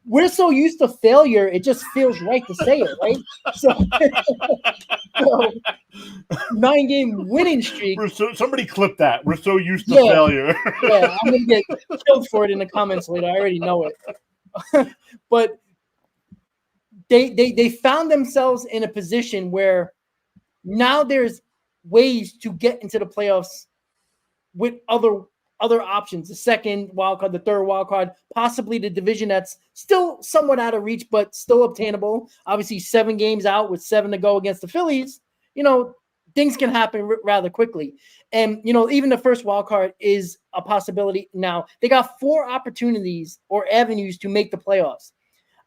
we're so used to failure, it just feels right to say it, right? So 9-game winning streak. Somebody clip that. We're so used to failure. Yeah, I'm gonna get killed for it in the comments later. I already know it. But they found themselves in a position where now there's ways to get into the playoffs with other options, the second wild card, the third wild card, possibly the division that's still somewhat out of reach, but still obtainable. Obviously, 7 games out with 7 to go against the Phillies, things can happen rather quickly. And, even the first wild card is a possibility. Now, they got 4 opportunities or avenues to make the playoffs.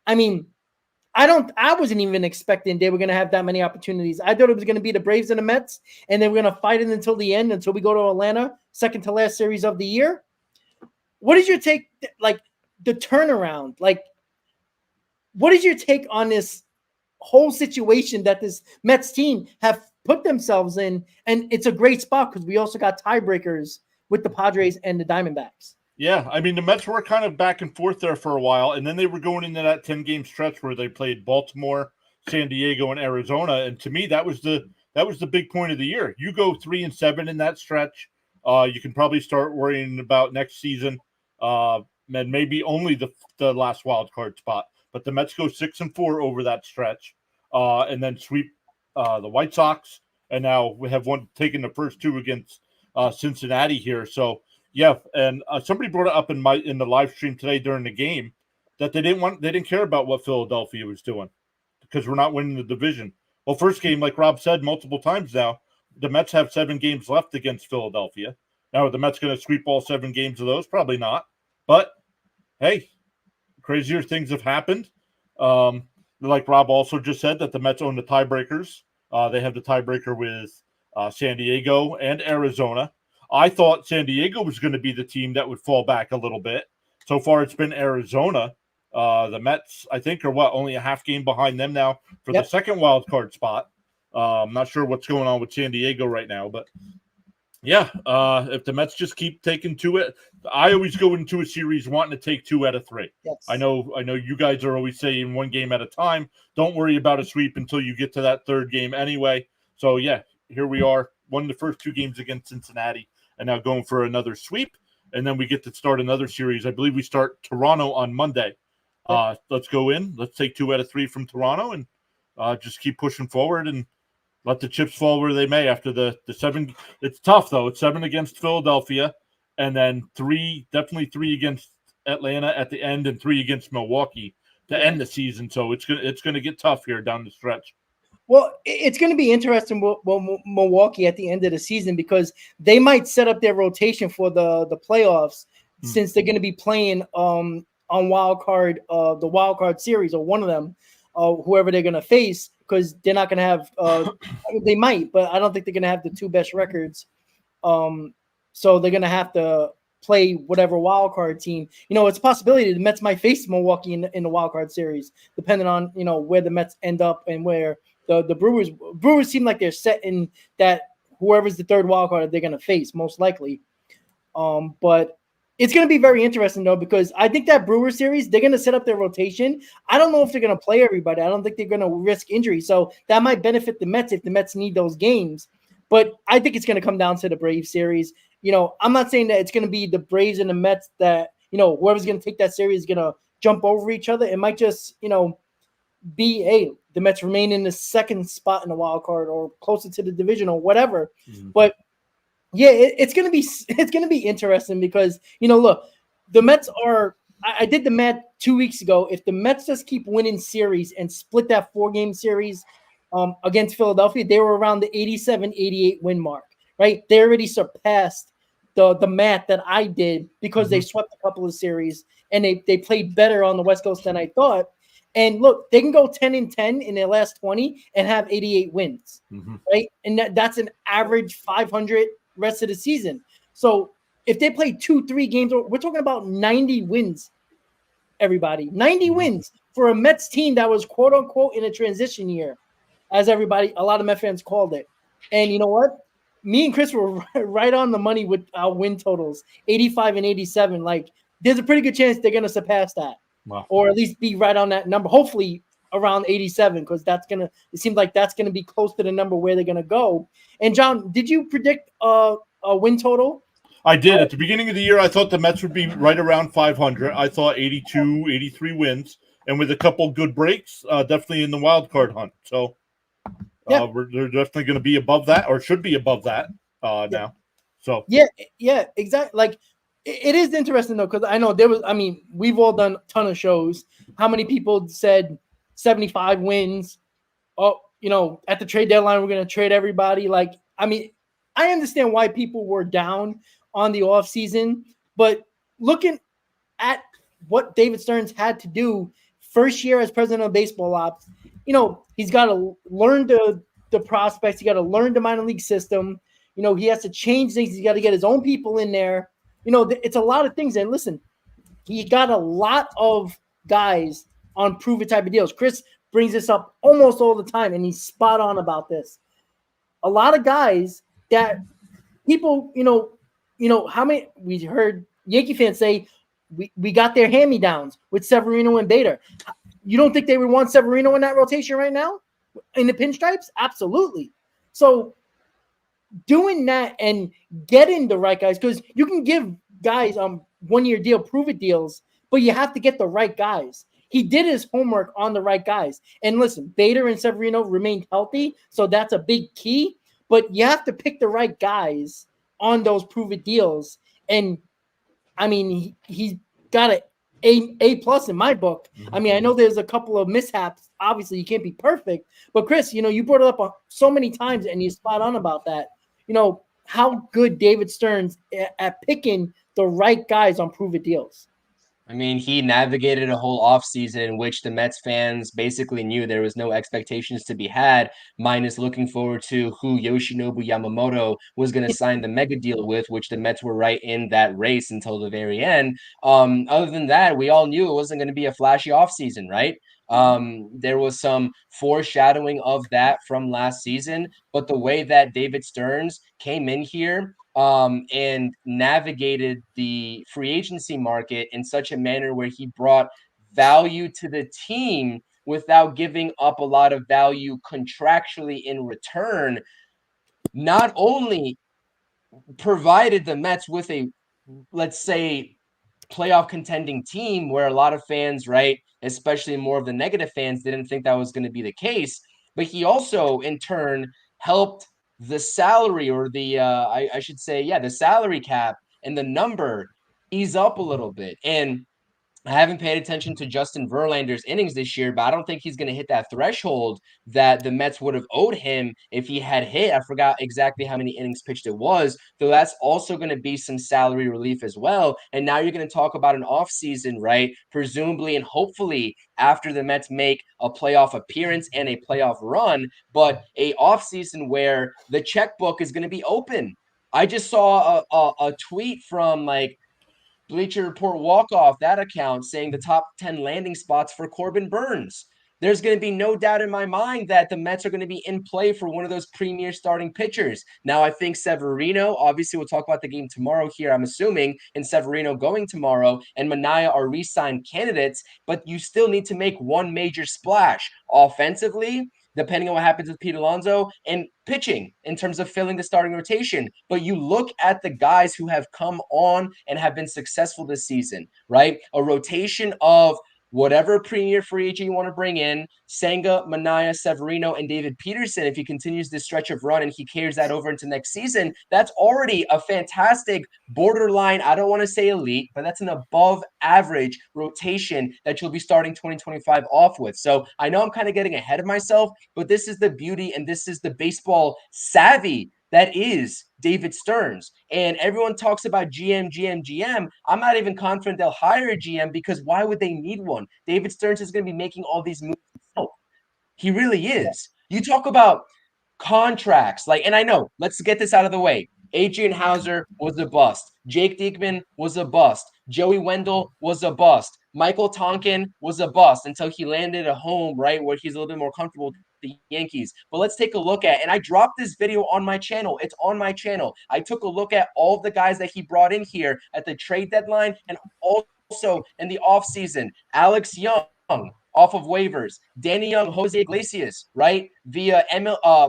I mean, I wasn't even expecting they were going to have that many opportunities. I thought it was going to be the Braves and the Mets, and they were going to fight it until the end, until we go to Atlanta, second to last series of the year. What is your take, the turnaround? What is your take on this whole situation that this Mets team have put themselves in? And it's a great spot because we also got tiebreakers with the Padres and the Diamondbacks. Yeah, I mean, the Mets were kind of back and forth there for a while, and then they were going into that 10-game stretch where they played Baltimore, San Diego, and Arizona. And to me, that was the big point of the year. You go 3-7 in that stretch, you can probably start worrying about next season, and maybe only the last wild card spot. But the Mets go 6-4 over that stretch, and then sweep the White Sox, and now we have taken the first 2 against Cincinnati here. So. Yeah, and somebody brought it up in the live stream today during the game that they didn't care about what Philadelphia was doing because we're not winning the division. Well, first game, like Rob said multiple times now, the Mets have 7 games left against Philadelphia. Now, are the Mets going to sweep all 7 games of those? Probably not. But hey, crazier things have happened. Like Rob also just said, that the Mets own the tiebreakers. They have the tiebreaker with San Diego and Arizona. I thought San Diego was going to be the team that would fall back a little bit. So far, it's been Arizona. The Mets, I think, are only a half game behind them now for the second wild card spot. I'm not sure what's going on with San Diego right now, but yeah, if the Mets just keep taking 2, I always go into a series wanting to take 2 out of 3. Yes. I know you guys are always saying 1 game at a time. Don't worry about a sweep until you get to that 3rd game anyway. So yeah, here we are, won the first 2 games against Cincinnati. And now going for another sweep, and then we get to start another series. I believe we start Toronto on Monday. Let's go in. Let's take 2 out of 3 from Toronto and just keep pushing forward and let the chips fall where they may after the 7. It's tough, though. It's 7 against Philadelphia, and then 3 against Atlanta at the end and 3 against Milwaukee to end the season. So it's gonna get tough here down the stretch. Well, it's going to be interesting with Milwaukee at the end of the season because they might set up their rotation for the playoffs since they're going to be playing on the wild card series, or one of them, whoever they're going to face, because they're not going to have they might, but I don't think they're going to have the 2 best records. So they're going to have to play whatever wild card team. It's a possibility the Mets might face Milwaukee in the wild card series, depending on where the Mets end up and where the Brewers seem like they're set in that whoever's the 3rd wild card they're going to face most likely. But it's going to be very interesting though, because I think that Brewers series, they're going to set up their rotation. I don't know if they're going to play everybody. I don't think they're going to risk injury. So that might benefit the Mets if the Mets need those games. But I think it's going to come down to the Braves series. I'm not saying that it's going to be the Braves and the Mets that, whoever's going to take that series is going to jump over each other. It might just, be the Mets remain in the 2nd spot in the wild card or closer to the division or whatever. Mm-hmm. But yeah, it's gonna be interesting because look, the Mets are. I did the math 2 weeks ago. If the Mets just keep winning series and split that 4-game series against Philadelphia, they were around the 87, 88 win mark, right? They already surpassed the math that I did because they swept a couple of series and they played better on the West Coast than I thought. And look, they can go 10-10 in their last 20 and have 88 wins, right? And that's an average 500 rest of the season. So if they play 2-3 games, we're talking about 90 wins, everybody. 90 wins for a Mets team that was quote unquote in a transition year, as a lot of Mets fans called it. And you know what? Me and Chris were right on the money with our win totals, 85 and 87. Like, there's a pretty good chance they're going to surpass that. Wow. Or at least be right on that number, hopefully around 87, because it seems like that's going to be close to the number where they're going to go. And John, did you predict a win total? I did. At the beginning of the year, I thought the Mets would be right around 500. I thought 82, 83 wins, and with a couple good breaks, definitely in the wild card hunt. So they're definitely going to be above that, or should be above that now. So yeah, exactly. Like, it is interesting though, because I know we've all done a ton of shows. How many people said 75 wins? Oh, at the trade deadline, we're going to trade everybody. Like, I understand why people were down on the offseason, but looking at what David Stearns had to do first year as president of baseball ops, he's got to learn the prospects. He got to learn the minor league system. He has to change things. He's got to get his own people in there. It's a lot of things. And listen, he got a lot of guys on prove-it type of deals. Chris brings this up almost all the time, and he's spot on about this. A lot of guys that people, how many we heard Yankee fans say we got their hand-me-downs with Severino and Bader. You don't think they would want Severino in that rotation right now in the pinstripes? Absolutely. So doing that and getting the right guys, because you can give guys 1-year deal, prove it deals, but you have to get the right guys. He did his homework on the right guys. And listen, Bader and Severino remained healthy, so that's a big key. But you have to pick the right guys on those prove it deals. And he's got an A plus in my book. I know there's a couple of mishaps. Obviously, you can't be perfect. But Chris, you brought it up so many times, and you're spot on about that. How good David Stearns at picking the right guys on prove it deals. He navigated a whole offseason in which the Mets fans basically knew there was no expectations to be had, minus looking forward to who Yoshinobu Yamamoto was going to sign the mega deal with, which the Mets were right in that race until the very end. Other than that, we all knew it wasn't going to be a flashy offseason, right? There was some foreshadowing of that from last season, but the way that David Stearns came in here and navigated the free agency market in such a manner where he brought value to the team without giving up a lot of value contractually in return, not only provided the Mets with a, let's say, playoff contending team where a lot of fans, right, especially more of the negative fans, didn't think that was going to be the case, but he also in turn helped the salary, or the I should say, the salary cap and the number ease up a little bit. And I haven't paid attention to Justin Verlander's innings this year, but I don't think he's going to hit that threshold that the Mets would have owed him if he had hit. I forgot exactly how many innings pitched it was. So that's also going to be some salary relief as well. And now you're going to talk about an offseason, right? Presumably and hopefully after the Mets make a playoff appearance and a playoff run, but a offseason where the checkbook is going to be open. I just saw a tweet from Bleacher Report walk-off, that account, saying the top 10 landing spots for Corbin Burns. There's going to be no doubt in my mind that the Mets are going to be in play for one of those premier starting pitchers. Now, I think Severino, obviously we'll talk about the game tomorrow here, I'm assuming, and Severino going tomorrow, and Manaea are re-signed candidates, but you still need to make one major splash. Offensively, depending on what happens with Pete Alonso, and pitching in terms of filling the starting rotation. But you look at the guys who have come on and have been successful this season, right? A rotation of whatever premier free agent you want to bring in, Senga, Manaea, Severino, and David Peterson, if he continues this stretch of run and he carries that over into next season, that's already a fantastic borderline, I don't want to say elite, but that's an above average rotation that you'll be starting 2025 off with. So I know I'm kind of getting ahead of myself, but this is the beauty and this is the baseball savvy that is David Stearns. And everyone talks about GM. I'm not even confident they'll hire a GM because why would they need one? David Stearns is going to be making all these moves himself. He really is. You talk about contracts, and I know, let's get this out of the way. Adrian Hauser was a bust. Jake Diekman was a bust. Joey Wendell was a bust. Michael Tonkin was a bust until he landed a home, right, where he's a little bit more comfortable with the Yankees. But let's take a look at, and I dropped this video on my channel. It's on my channel. I took a look at all of the guys that he brought in here at the trade deadline and also in the offseason. Alex Young, off of waivers, Danny Young, Jose Iglesias, right, via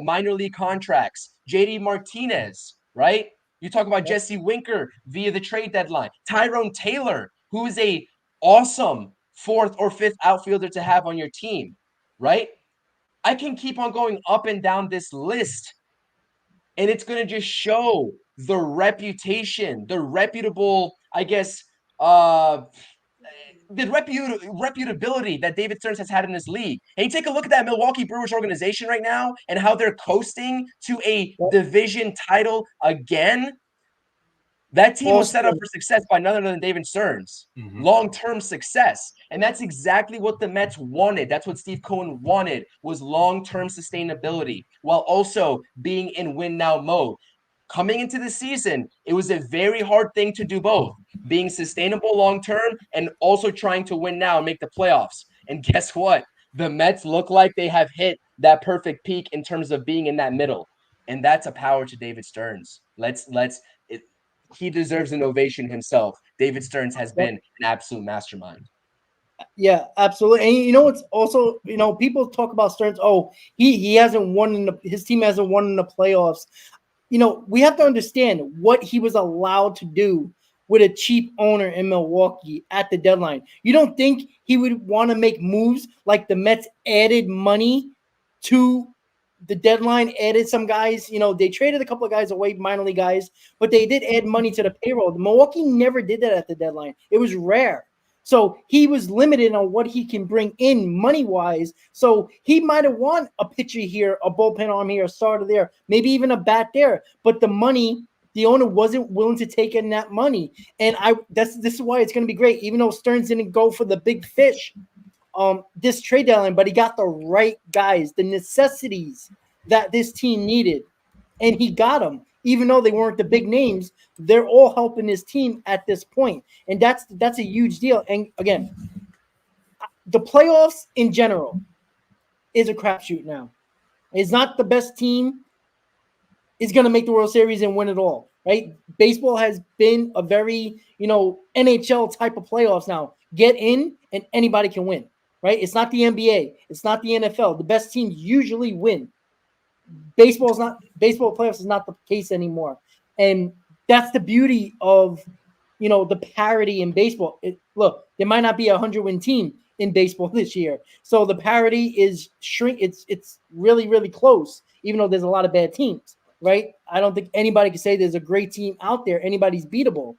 minor league contracts, JD Martinez, right? You talk about Jesse Winker via the trade deadline, Tyrone Taylor, who is a awesome fourth or fifth outfielder to have on your team, right? I can keep on going up and down this list, and it's going to just show the reputation, the reputable, I guess, the reputability that David Stearns has had in this league. And you take a look at that Milwaukee Brewers organization right now and how they're coasting to a division title again. That team was set up for success by none other than David Stearns. Long-term success. And that's exactly what the Mets wanted. That's what Steve Cohen wanted, was long-term sustainability while also being in win-now mode. Coming into the season, it was a very hard thing to do both, being sustainable long-term and also trying to win now and make the playoffs. And guess what? The Mets look like they have hit that perfect peak in terms of being in that middle. And that's a power to David Stearns. He deserves an ovation himself. David Stearns has been an absolute mastermind. Yeah, absolutely. And you know what's also, people talk about Stearns. Oh, he hasn't won his team hasn't won in the playoffs. We have to understand what he was allowed to do with a cheap owner in Milwaukee at the deadline. You don't think he would want to make moves like the Mets added money to the deadline, added some guys, they traded a couple of guys away, minor league guys, but they did add money to the payroll. Milwaukee never did that at the deadline. It was rare. So he was limited on what he can bring in money-wise. So he might have won a pitcher here, a bullpen arm here, a starter there, maybe even a bat there. But the money, the owner wasn't willing to take in that money. And this is why it's going to be great. Even though Stearns didn't go for the big fish, this trade deadline, but he got the right guys, the necessities that this team needed, and he got them. Even though they weren't the big names, they're all helping his team at this point, and that's a huge deal. And again, the playoffs in general is a crapshoot now. It's not the best team is going to make the World Series and win it all, right? Baseball has been a very NHL type of playoffs now. Get in, and anybody can win. Right? It's not the NBA. It's not the NFL. The best teams usually win. Baseball playoffs is not the case anymore. And that's the beauty of, the parity in baseball. Look, there might not be a 100-win team in baseball this year. So the parity is it's really, really close, even though there's a lot of bad teams, right? I don't think anybody can say there's a great team out there. Anybody's beatable.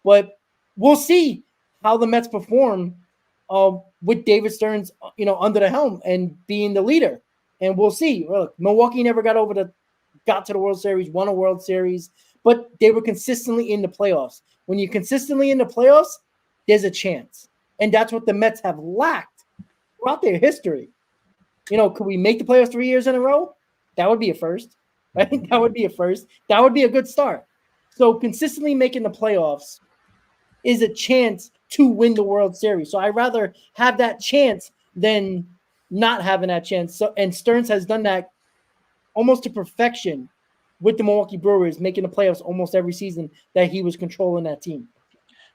But we'll see how the Mets perform with David Stearns, under the helm and being the leader. And we'll see. Look, Milwaukee never got to the World Series, won a World Series, but they were consistently in the playoffs. When you're consistently in the playoffs, there's a chance. And that's what the Mets have lacked throughout their history. Could we make the playoffs 3 years in a row? That would be a first, right? That would be a first. That would be a good start. So consistently making the playoffs is a chance to win the World Series. So I'd rather have that chance than not having that chance. So, and Stearns has done that almost to perfection with the Milwaukee Brewers, making the playoffs almost every season that he was controlling that team.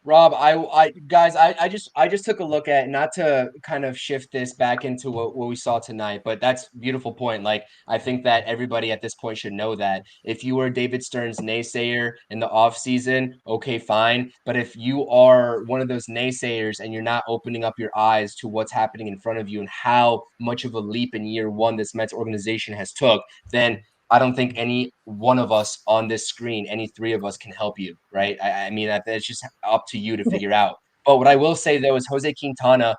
Rob, I just took a look at, not to kind of shift this back into what we saw tonight, but that's a beautiful point. Like, I think that everybody at this point should know that if you were David Stern's naysayer in the offseason, okay, fine. But if you are one of those naysayers and you're not opening up your eyes to what's happening in front of you and how much of a leap in year one this Mets organization has took, then I don't think any one of us on this screen, any three of us, can help you, right? I mean, that's just up to you to figure out. But what I will say, though, is Jose Quintana,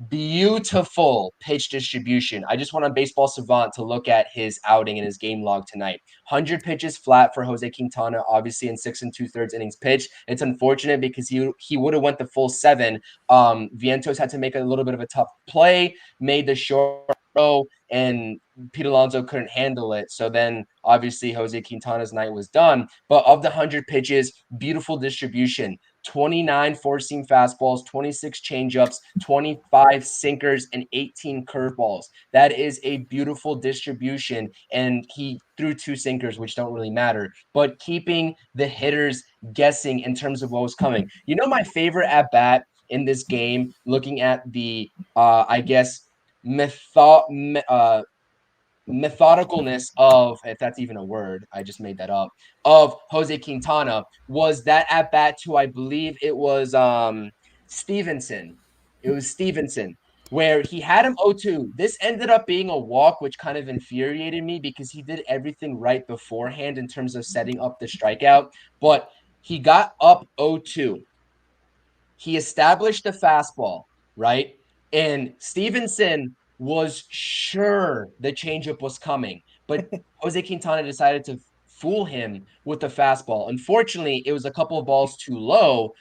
beautiful pitch distribution. I just went on Baseball Savant to look at his outing and his game log tonight. 100 pitches flat for Jose Quintana, obviously in 6 2/3 innings pitched. It's unfortunate because he would have went the full 7. Vientos had to make a little bit of a tough play, made the short throw, and Pete Alonso couldn't handle it. So then obviously Jose Quintana's night was done. But of the 100 pitches, beautiful distribution. 29 four-seam fastballs, 26 changeups, 25 sinkers, and 18 curveballs. That is a beautiful distribution. And he threw 2 sinkers, which don't really matter, but keeping the hitters guessing in terms of what was coming. You know, my favorite at bat in this game, looking at the, I guess, methodicalness of, if that's even a word, I just made that up, of Jose Quintana, was that at bat to, I believe it was Stevenson. It was Stevenson, where he had him 0-2. This ended up being a walk, which kind of infuriated me because he did everything right beforehand in terms of setting up the strikeout, but he got up 0-2. He established the fastball, right? And Stevenson was sure the changeup was coming, but Jose Quintana decided to fool him with the fastball. Unfortunately, it was a couple of balls too low.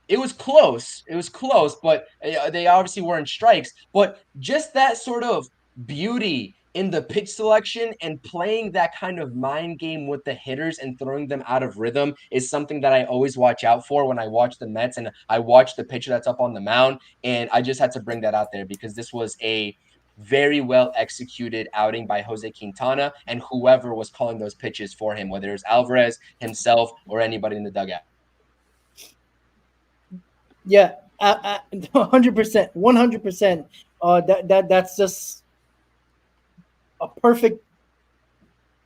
It was close. It was close, but they obviously weren't strikes. But just that sort of beauty in the pitch selection and playing that kind of mind game with the hitters and throwing them out of rhythm is something that I always watch out for when I watch the Mets and I watch the pitcher that's up on the mound. And I just had to bring that out there because this was a very well executed outing by Jose Quintana and whoever was calling those pitches for him, whether it was Alvarez himself or anybody in the dugout. Yeah, 100%, 100%. That's just a perfect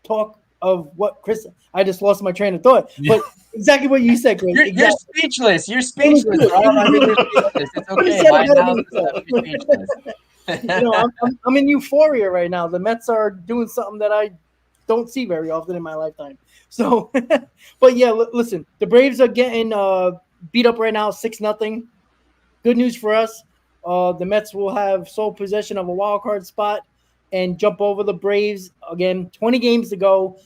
talk of what Chris. I just lost my train of thought, but exactly what you said, Chris. You're speechless. You're speechless. I mean, you're speechless. It's okay. My analysis, you're speechless. I'm in euphoria right now. The Mets are doing something that I don't see very often in my lifetime. So, but yeah, listen, the Braves are getting beat up right now, 6-0. Good news for us. The Mets will have sole possession of a wild card spot and jump over the Braves. Again, 20 games to go,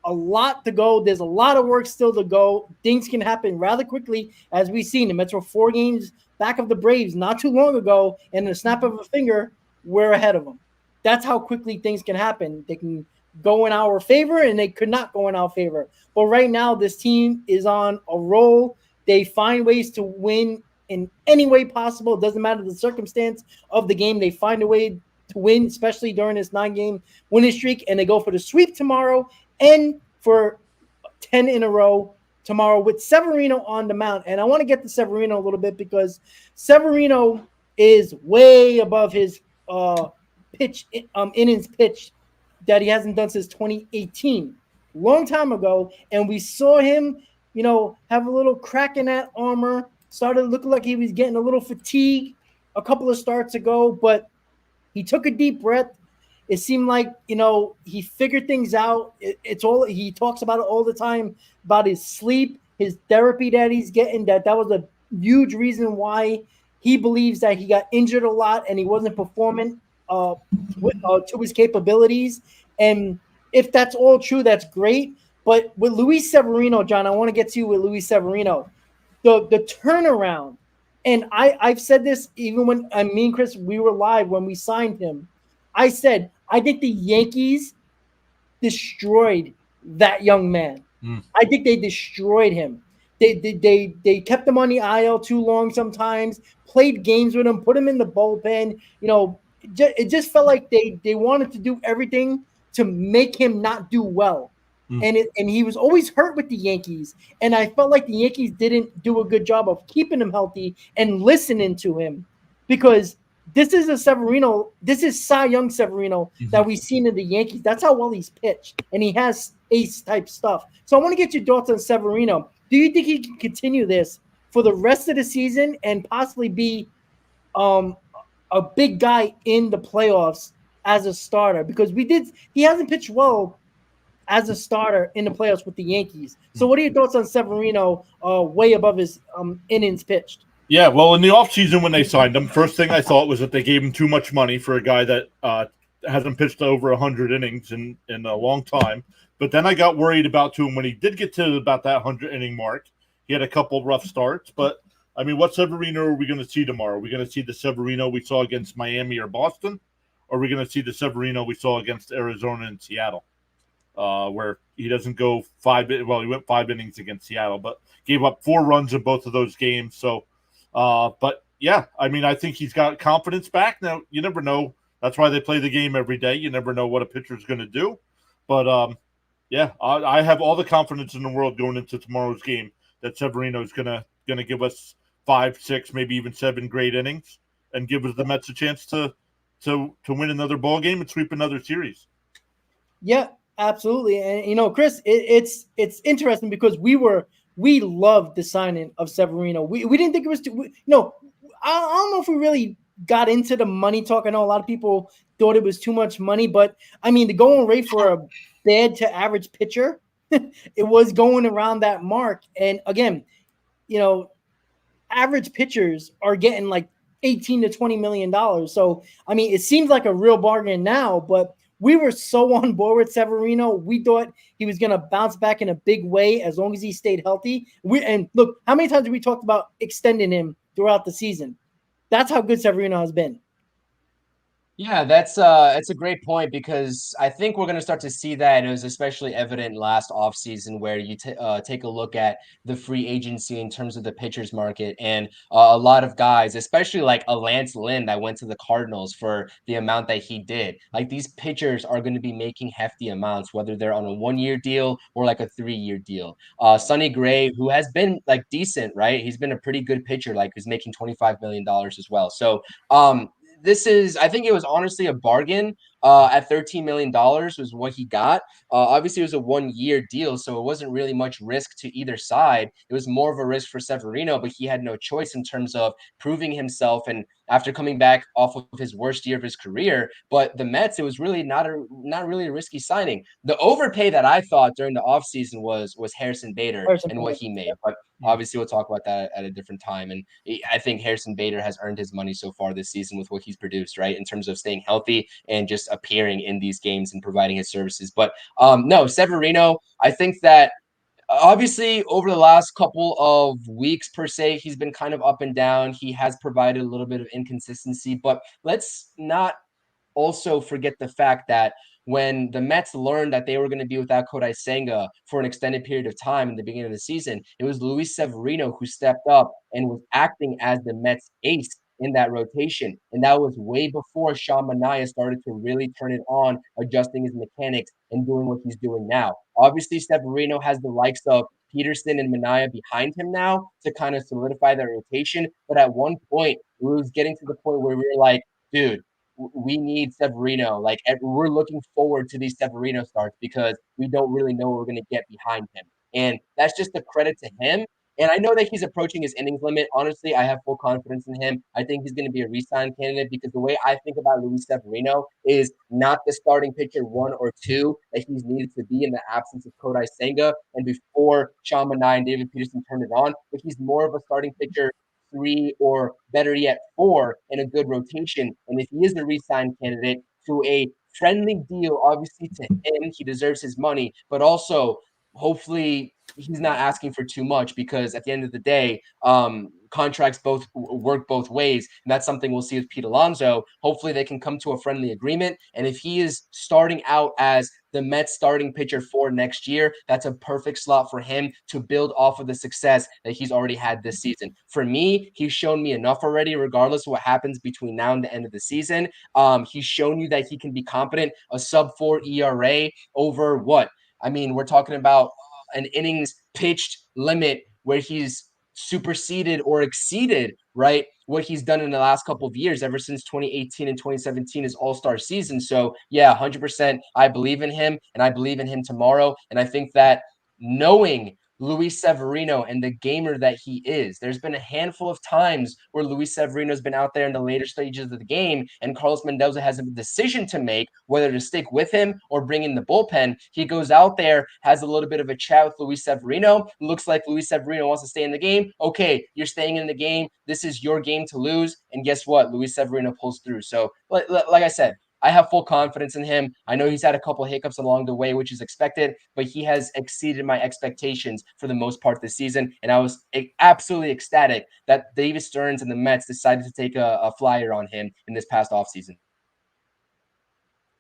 a lot to go. There's a lot of work still to go. Things can happen rather quickly, as we've seen. The Mets were 4 games back of the Braves not too long ago, and in the snap of a finger, we're ahead of them. That's how quickly things can happen. They can go in our favor, and they could not go in our favor. But right now, this team is on a roll. They find ways to win in any way possible. It doesn't matter the circumstance of the game. They find a way to win, especially during this 9-game winning streak, and they go for the sweep tomorrow and for 10 in a row tomorrow with Severino on the mound. And I want to get to Severino a little bit because Severino is way above his innings pitched that he hasn't done since 2018, long time ago. And we saw him, have a little crack in that armor, started looking like he was getting a little fatigued a couple of starts ago, but he took a deep breath. It seemed like, he figured things out. He talks about it all the time, about his sleep, his therapy that he's getting, that was a huge reason why he believes that he got injured a lot and he wasn't performing to his capabilities. And if that's all true, that's great. But with Luis Severino, John, I want to get to you with Luis Severino. The turnaround, and I've said this even when me and Chris, we were live when we signed him. I said, I think the Yankees destroyed that young man. I think they destroyed him. They kept him on the IL too long sometimes, played games with him, put him in the bullpen. It just felt like they wanted to do everything to make him not do well. and he was always hurt with the Yankees. And I felt like the Yankees didn't do a good job of keeping him healthy and listening to him, because this is a Severino. This is Cy Young Severino that we've seen in the Yankees. That's how well he's pitched, and he has ace type stuff. So I want to get your thoughts on Severino. Do you think he can continue this for the rest of the season and possibly be a big guy in the playoffs as a starter? Because he hasn't pitched well as a starter in the playoffs with the Yankees. So what are your thoughts on Severino way above his innings pitched? Yeah, well, in the offseason when they signed him, first thing I thought was that they gave him too much money for a guy that hasn't pitched over 100 innings in a long time. But then I got worried about him when he did get to about that 100-inning mark. He had a couple rough starts. But, I mean, what Severino are we going to see tomorrow? Are we going to see the Severino we saw against Miami or Boston? Or are we going to see the Severino we saw against Arizona and Seattle? Where he doesn't go he went 5 innings against Seattle, but gave up 4 runs in both of those games. So, but yeah, I mean, I think he's got confidence back. Now, you never know. That's why they play the game every day. You never know what a pitcher is going to do. But, yeah, I have all the confidence in the world going into tomorrow's game that Severino is going to give us 5, 6, maybe even 7 great innings and give us the Mets a chance to win another ball game and sweep another series. Yeah, absolutely. And Chris, it's interesting because we loved the signing of Severino. We didn't think it was too. I don't know if we really got into the money talk. I know a lot of people thought it was too much money, but I mean, the going rate for a bad to average pitcher, it was going around that mark. And again, average pitchers are getting like $18 to $20 million. So I mean, it seems like a real bargain now, but we were so on board with Severino. We thought he was going to bounce back in a big way as long as he stayed healthy. And look, how many times have we talked about extending him throughout the season? That's how good Severino has been. Yeah, that's a great point, because I think we're going to start to see that, and it was especially evident last offseason where you take a look at the free agency in terms of the pitchers market, and a lot of guys, especially like a Lance Lynn that went to the Cardinals for the amount that he did. Like, these pitchers are going to be making hefty amounts, whether they're on a 1-year deal or like a 3-year deal. Sonny Gray, who has been like decent, right? He's been a pretty good pitcher, like he's making $25 million as well. So I think it was honestly a bargain at $13 million was what he got. Obviously, it was a 1-year deal, so it wasn't really much risk to either side. It was more of a risk for Severino, but he had no choice in terms of proving himself. And after coming back off of his worst year of his career, but the Mets, it was really not really a risky signing. The overpay that I thought during the offseason was Harrison Bader and what he made. But obviously, we'll talk about that at a different time. And I think Harrison Bader has earned his money so far this season with what he's produced, right, in terms of staying healthy and just appearing in these games and providing his services. But no, Severino, I think that obviously over the last couple of weeks per se, he's been kind of up and down. He has provided a little bit of inconsistency, but let's not also forget the fact that when the Mets learned that they were going to be without Kodai Senga for an extended period of time in the beginning of the season, it was Luis Severino who stepped up and was acting as the Mets ace in that rotation. And that was way before Sean Manaea started to really turn it on, adjusting his mechanics and doing what he's doing now. Obviously, Severino has the likes of Peterson and Manaea behind him now to kind of solidify that rotation. But at one point, it was getting to the point where we were like, dude, we need Severino. Like, we're looking forward to these Severino starts because we don't really know what we're going to get behind him. And that's just a credit to him. And I know that he's approaching his innings limit. Honestly, I have full confidence in him. I think he's going to be a re-sign candidate because the way I think about Luis Severino is not the starting pitcher 1 or 2 that he's needed to be in the absence of Kodai Senga and before Sean Manaea and David Peterson turned it on, but he's more of a starting pitcher 3 or better yet 4 in a good rotation. And if he is a re-sign candidate to a friendly deal, obviously to him, he deserves his money, but also hopefully he's not asking for too much because at the end of the day, contracts both work both ways. And that's something we'll see with Pete Alonso. Hopefully they can come to a friendly agreement. And if he is starting out as the Mets starting pitcher for next year, that's a perfect slot for him to build off of the success that he's already had this season. For me, he's shown me enough already, regardless of what happens between now and the end of the season. He's shown you that he can be competent, a sub-4 ERA over what? I mean, we're talking about an innings pitched limit where he's superseded or exceeded, right, what he's done in the last couple of years, ever since 2018 and 2017, his all-star season. So yeah, 100%, I believe in him, and I believe in him tomorrow. And I think that knowing Luis Severino and the gamer that he is, there's been a handful of times where Luis Severino has been out there in the later stages of the game, and Carlos Mendoza has a decision to make whether to stick with him or bring in the bullpen. He goes out there, has a little bit of a chat with Luis Severino. Looks like Luis Severino wants to stay in the game. Okay, you're staying in the game. This is your game to lose. And guess what? Luis Severino pulls through. So, like I said, I have full confidence in him. I know he's had a couple of hiccups along the way, which is expected, but he has exceeded my expectations for the most part this season. And I was absolutely ecstatic that David Stearns and the Mets decided to take a flyer on him in this past offseason.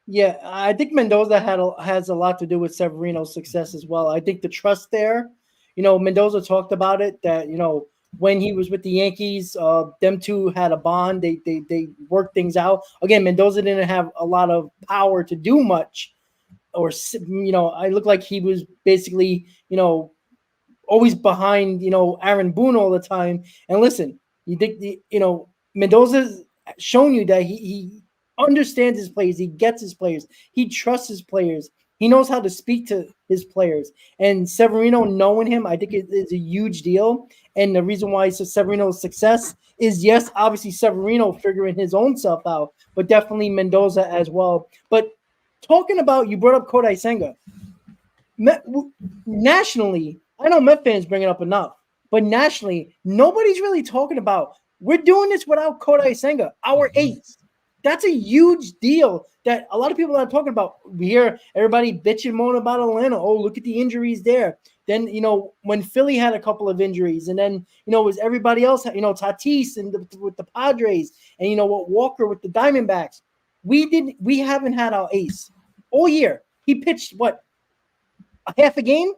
Yeah, I think Mendoza has a lot to do with Severino's success as well. I think the trust there, Mendoza talked about it, that, when he was with the Yankees, them two had a bond. They worked things out. Again, Mendoza didn't have a lot of power to do much, or I looked like he was basically always behind Aaron Boone all the time. And listen, you think Mendoza's shown you that he understands his players, he gets his players, he trusts his players. He knows how to speak to his players. And Severino knowing him, I think it is a huge deal. And the reason why Severino's success is, yes, obviously Severino figuring his own self out, but definitely Mendoza as well. But talking about, you brought up Kodai Senga. Nationally, I know Met fans bring it up enough, but nationally, nobody's really talking about, we're doing this without Kodai Senga, our ace. That's a huge deal that a lot of people are talking about. We hear everybody bitching, moan about Atlanta. Oh, look at the injuries there. Then, when Philly had a couple of injuries, and then, it was everybody else, Tatis and with the Padres, and, Walker with the Diamondbacks. We haven't had our ace all year. He pitched, a half a game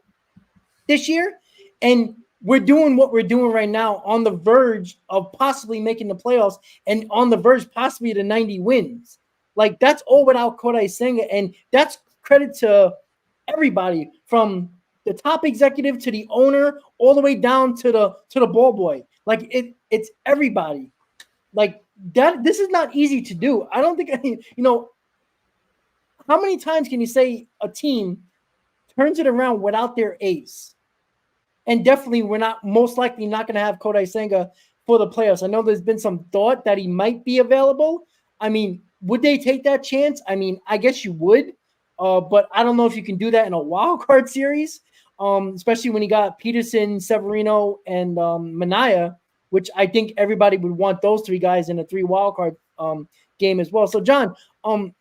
this year? And we're doing what we're doing right now, on the verge of possibly making the playoffs, and on the verge possibly to 90 wins. Like, that's all without Kodai Senga, and that's credit to everybody, from the top executive to the owner, all the way down to the ball boy. Like, it's everybody. Like, that. This is not easy to do. I don't think how many times can you say a team turns it around without their ace? And definitely, we're most likely not going to have Kodai Senga for the playoffs. I know there's been some thought that he might be available. I mean, would they take that chance? I mean, I guess you would, but I don't know if you can do that in a wild card series, especially when you got Peterson, Severino, and Manaea, which I think everybody would want those three guys in a 3 wild card game as well. So, John, when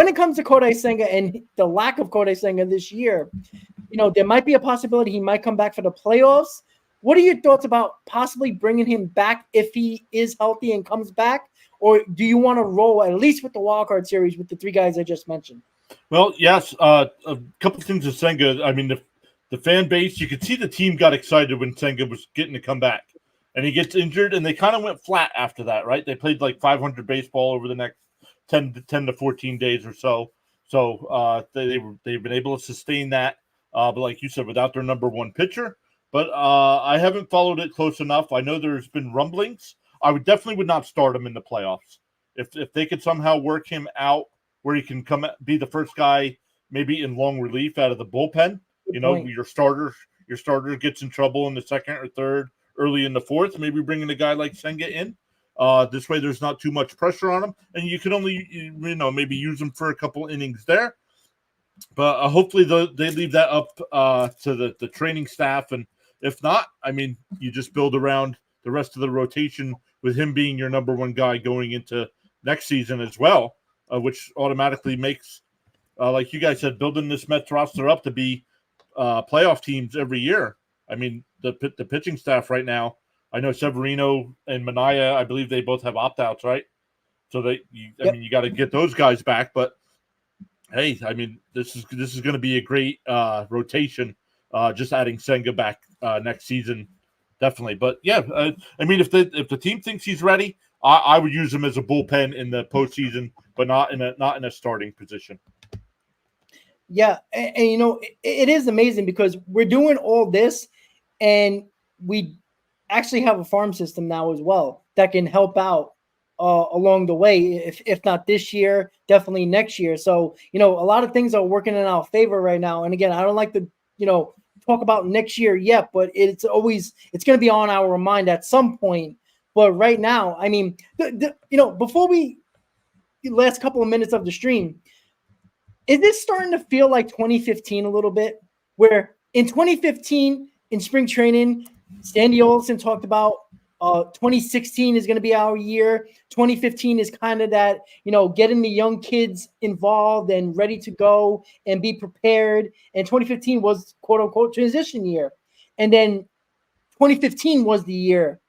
it comes to Kodai Senga and the lack of Kodai Senga this year, there might be a possibility he might come back for the playoffs. What are your thoughts about possibly bringing him back if he is healthy and comes back? Or do you want to roll at least with the wildcard series with the 3 guys I just mentioned? Well, yes. A couple of things with Senga. I mean, the fan base, you could see the team got excited when Senga was getting to come back. And he gets injured, and they kind of went flat after that, right? They played like 500 baseball over the next 10 to 14 days or so. So they've been able to sustain that. But like you said, without their number 1 pitcher. But I haven't followed it close enough. I know there's been rumblings. I would not start him in the playoffs. If they could somehow work him out where he can be the first guy, maybe in long relief out of the bullpen. Your starter gets in trouble in the second or third, early in the fourth. Maybe bringing a guy like Senga in. This way, there's not too much pressure on him, and you can only maybe use him for a couple innings there. But hopefully they leave that up to the training staff. And if not, I mean, you just build around the rest of the rotation with him being your number 1 guy going into next season as well, which automatically makes, like you guys said, building this Mets roster up to be playoff teams every year. I mean, the pitching staff right now, I know Severino and Manaea, I believe they both have opt-outs, right? So you got to get those guys back, but hey, I mean, this is going to be a great rotation. Just adding Senga back next season, definitely. But yeah, I mean, if the team thinks he's ready, I would use him as a bullpen in the postseason, but not in a starting position. Yeah, and you know, it is amazing because we're doing all this, and we actually have a farm system now as well that can help out along the way. If not this year, definitely next year. So you know, a lot of things are working in our favor right now. And again, I don't like to talk about next year yet, but it's going to be on our mind at some point. But right now, I mean, before we last couple of minutes of the stream, is this starting to feel like 2015 a little bit? Where in 2015 in spring training, Sandy Olson talked about 2016 is going to be our year. 2015 is kind of that, getting the young kids involved and ready to go and be prepared. And 2015 was quote unquote transition year. And then 2015 was the year.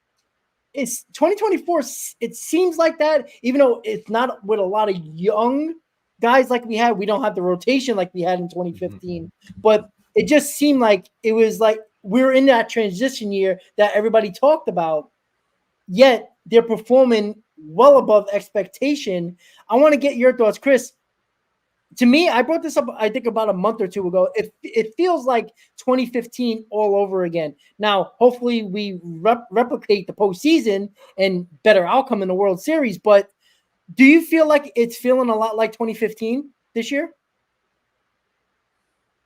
It's 2024. It seems like that, even though it's not with a lot of young guys like we had. We don't have the rotation like we had in 2015, but it just seemed like it was like we're in that transition year that everybody talked about. Yet they're performing well above expectation. I want to get your thoughts, Chris. To me, I brought this up, I think, about a month or two ago. It feels like 2015 all over again. Now, hopefully, we replicate the postseason and better outcome in the World Series. But do you feel like it's feeling a lot like 2015 this year?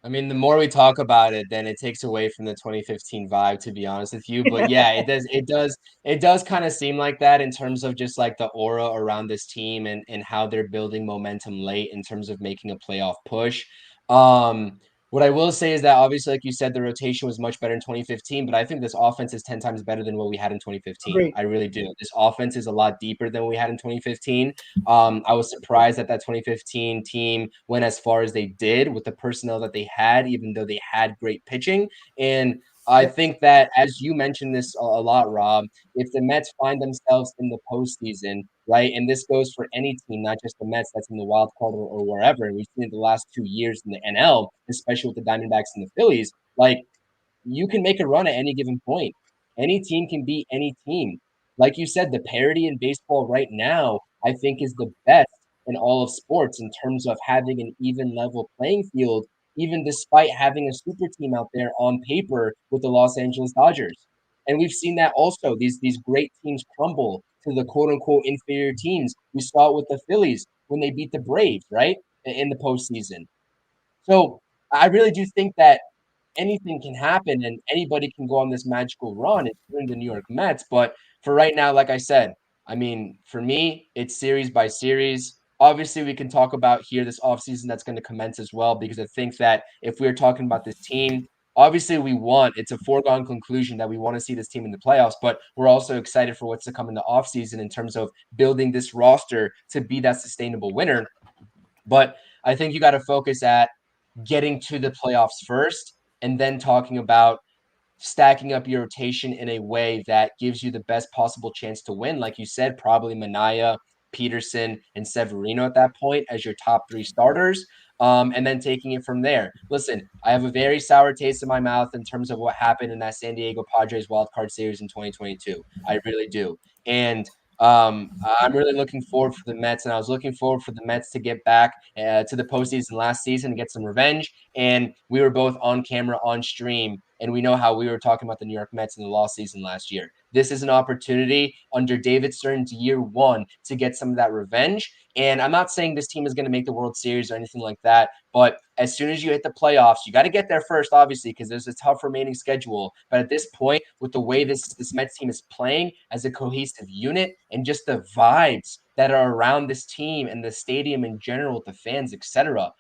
I mean, the more we talk about it, then it takes away from the 2015 vibe, to be honest with you. But yeah, it does kind of seem like that in terms of just like the aura around this team and how they're building momentum late in terms of making a playoff push. Um, what I will say is that obviously, like you said, the rotation was much better in 2015, but I think this offense is 10 times better than what we had in 2015. Great. I really do. This offense is a lot deeper than we had in 2015. I was surprised that 2015 team went as far as they did with the personnel that they had, even though they had great pitching. And I think that, as you mentioned this a lot, Rob, if the Mets find themselves in the postseason, right, and this goes for any team, not just the Mets that's in the wild card or wherever, and we've seen it the last 2 years in the NL, especially with the Diamondbacks and the Phillies, like you can make a run at any given point. Any team can beat any team. Like you said, the parity in baseball right now, I think, is the best in all of sports in terms of having an even level playing field, even despite having a super team out there on paper with the Los Angeles Dodgers. And we've seen that also. These great teams crumble to the quote unquote inferior teams. We saw it with the Phillies when they beat the Braves, right? In the postseason. So I really do think that anything can happen and anybody can go on this magical run, including the New York Mets. But for right now, like I said, I mean, for me, it's series by series. Obviously, we can talk about here this offseason that's going to commence as well, because I think that if we're talking about this team, obviously it's a foregone conclusion that we want to see this team in the playoffs, but we're also excited for what's to come in the offseason in terms of building this roster to be that sustainable winner. But I think you got to focus at getting to the playoffs first and then talking about stacking up your rotation in a way that gives you the best possible chance to win. Like you said, probably Manaya, Peterson, and Severino at that point as your top three starters. And then taking it from there. Listen, I have a very sour taste in my mouth in terms of what happened in that San Diego Padres wildcard series in 2022. I really do. And I'm really looking forward for the Mets, and I was looking forward for the Mets to get back to the postseason last season and get some revenge. And we were both on camera, on stream, and we know how we were talking about the New York Mets in the lost season last year. This is an opportunity under David Stern's year one to get some of that revenge. And I'm not saying this team is going to make the World Series or anything like that, but as soon as you hit the playoffs, you got to get there first, obviously, because there's a tough remaining schedule. But at this point, with the way this Mets team is playing as a cohesive unit and just the vibes that are around this team and the stadium in general with the fans, etc.,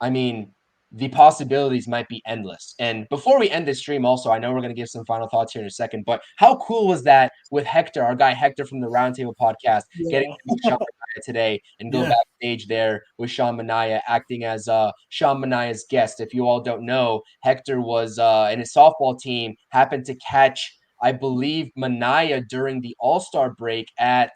I mean, the possibilities might be endless. And before we end this stream, also, I know we're going to give some final thoughts here in a second, but how cool was that with Hector, our guy Hector from the Roundtable podcast, getting to meet Sean Manaea today and go backstage there with Sean Manaea, acting as Sean Manaea's guest. If you all don't know, Hector was in his softball team, happened to catch, I believe, Manaea during the All-Star break at,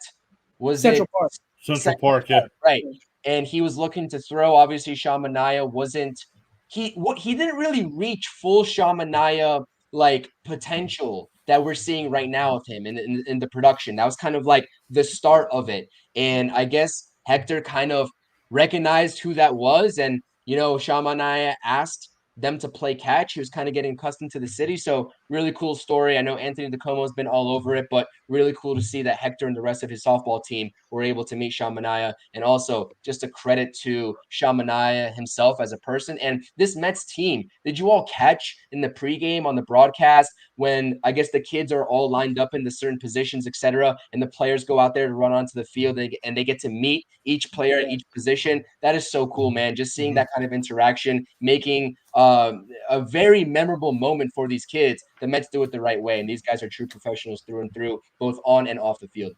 Central Park. Central Park, yeah. Right. And he was looking to throw. Obviously, Sean Manaea wasn't he didn't really reach full Sean Manaea like potential that we're seeing right now of him in the production. That was kind of like the start of it. And I guess Hector kind of recognized who that was. And Shamanaya asked them to play catch. He was kind of getting accustomed to the city. So really cool story. I know Anthony DeComo has been all over it, but really cool to see that Hector and the rest of his softball team were able to meet Shamanaya. And also just a credit to Shamanaya himself as a person. And this Mets team, did you all catch in the pregame on the broadcast when I guess the kids are all lined up into certain positions, etc., and the players go out there to run onto the field and they get to meet each player at each position? That is so cool, man. Just seeing that kind of interaction, making a very memorable moment for these kids. The Mets do it the right way, and these guys are true professionals through and through, both on and off the field.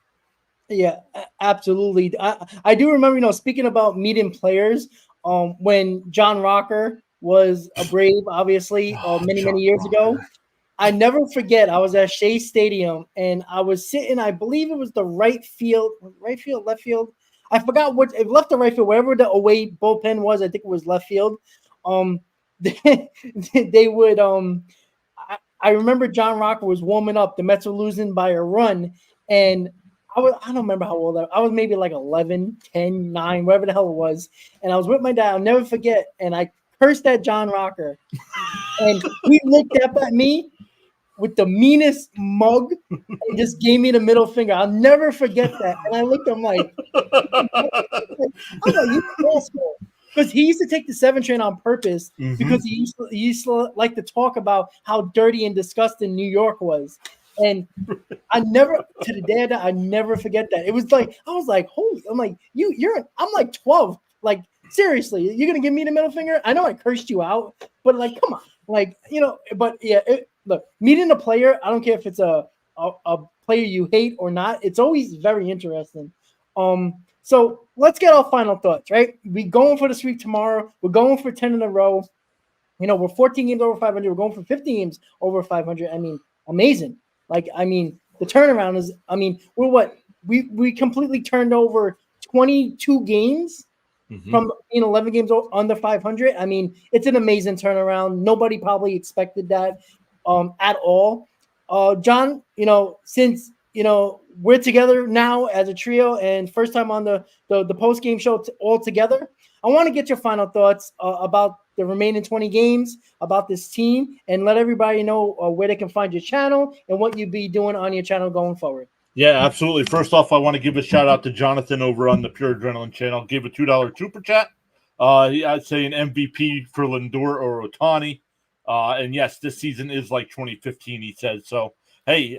Yeah, absolutely. I do remember, speaking about meeting players, when John Rocker was a Brave, obviously, many years ago. I never forget, I was at Shea Stadium and I was sitting, I believe it was the right field, left field. I forgot what, if left or right field, wherever the away bullpen was, I think it was left field. They would, I remember John Rocker was warming up. The Mets were losing by a run. And I don't remember how old I was, maybe like 11, 10, 9, whatever the hell it was. And I was with my dad. I'll never forget. And I cursed at John Rocker. And he looked up at me with the meanest mug and just gave me the middle finger. I'll never forget that. And I looked at him like, you asshole. Because he used to take the 7 train on purpose because he used to like to talk about how dirty and disgusting New York was. And I never, to the day I never forget that. It was like, I was like, holy, I'm like, I'm like 12. Like, seriously, you're going to give me the middle finger? I know I cursed you out, but like, come on. Like, but yeah, look, meeting a player, I don't care if it's a player you hate or not. It's always very interesting. So let's get our final thoughts, right? We're going for the sweep tomorrow. We're going for 10 in a row. We're 14 games over 500. We're going for 15 games over 500. I mean, amazing. Like, I mean, the turnaround is, I mean, we're what? We completely turned over 22 games from 11 games under 500. I mean, it's an amazing turnaround. Nobody probably expected that at all. John, since, we're together now as a trio and first time on the post-game show all together, I want to get your final thoughts about the remaining 20 games, about this team, and let everybody know where they can find your channel and what you'll be doing on your channel going forward. Yeah, absolutely. First off, I want to give a shout out to Jonathan over on the Pure Adrenaline channel. Gave a $2 super chat. I'd say an MVP for Lindor or Ohtani. And yes, this season is like 2015, he says. So, hey,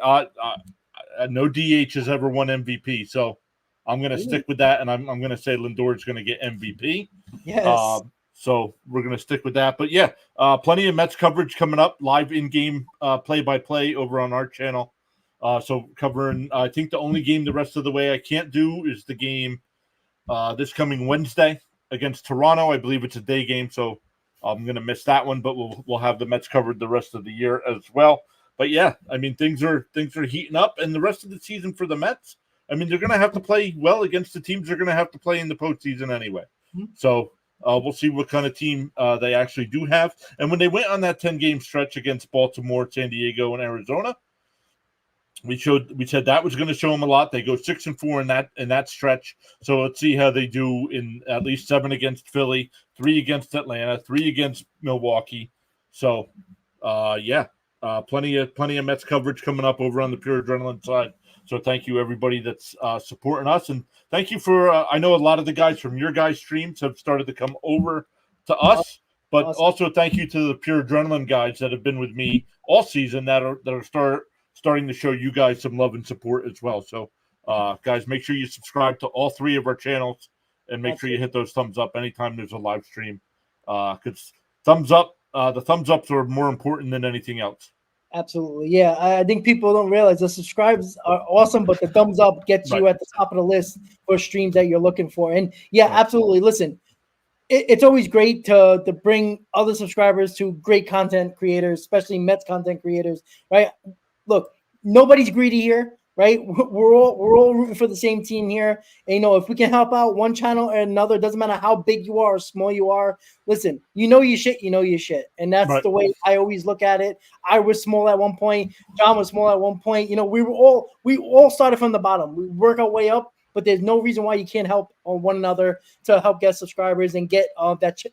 no DH has ever won MVP. So I'm going to stick with that. And I'm going to say Lindor is going to get MVP. Yes. So we're going to stick with that. But yeah, plenty of Mets coverage coming up, live in-game play-by-play over on our channel. So covering, I think the only game the rest of the way I can't do is the game this coming Wednesday against Toronto. I believe it's a day game, so I'm going to miss that one. But we'll have the Mets covered the rest of the year as well. But yeah, I mean things are heating up, and the rest of the season for the Mets, I mean they're going to have to play well against the teams they're going to have to play in the postseason anyway. So we'll see what kind of team they actually do have. And when they went on that 10-game stretch against Baltimore, San Diego, and Arizona, we said that was going to show them a lot. They go 6-4 in that stretch. So let's see how they do in at least 7 against Philly, 3 against Atlanta, 3 against Milwaukee. So plenty of Mets coverage coming up over on the Pure Adrenaline side. So thank you everybody that's supporting us, and thank you for. I know a lot of the guys from your guys' streams have started to come over to us, but also thank you to the Pure Adrenaline guys that have been with me all season that are starting to show you guys some love and support as well. So, guys, make sure you subscribe to all 3 of our channels and make sure you hit those thumbs up anytime there's a live stream. Because the thumbs ups are more important than anything else. Absolutely. Yeah. I think people don't realize the subscribes are awesome, but the thumbs up gets you at the top of the list for streams that you're looking for. And yeah, absolutely. Listen, it's always great to bring other subscribers to great content creators, especially Mets content creators, right? Look, nobody's greedy here, right? We're all rooting for the same team here. And, if we can help out one channel or another, doesn't matter how big you are or small you are. Listen, your shit. And that's the way I always look at it. I was small at one point. John was small at one point. We all started from the bottom. We work our way up. but there's no reason why you can't help on one another to help get subscribers and get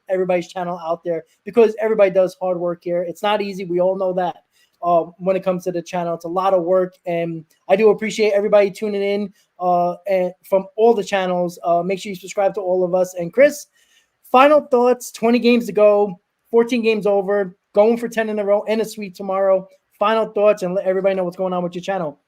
everybody's channel out there, because everybody does hard work here. It's not easy. We all know that. When it comes to the channel, it's a lot of work, and I do appreciate everybody tuning in and from all the channels. Make sure you subscribe to all of us. And Chris, final thoughts, 20 games to go, 14 games over, going for 10 in a row and a sweep tomorrow. Final thoughts, and let everybody know what's going on with your channel.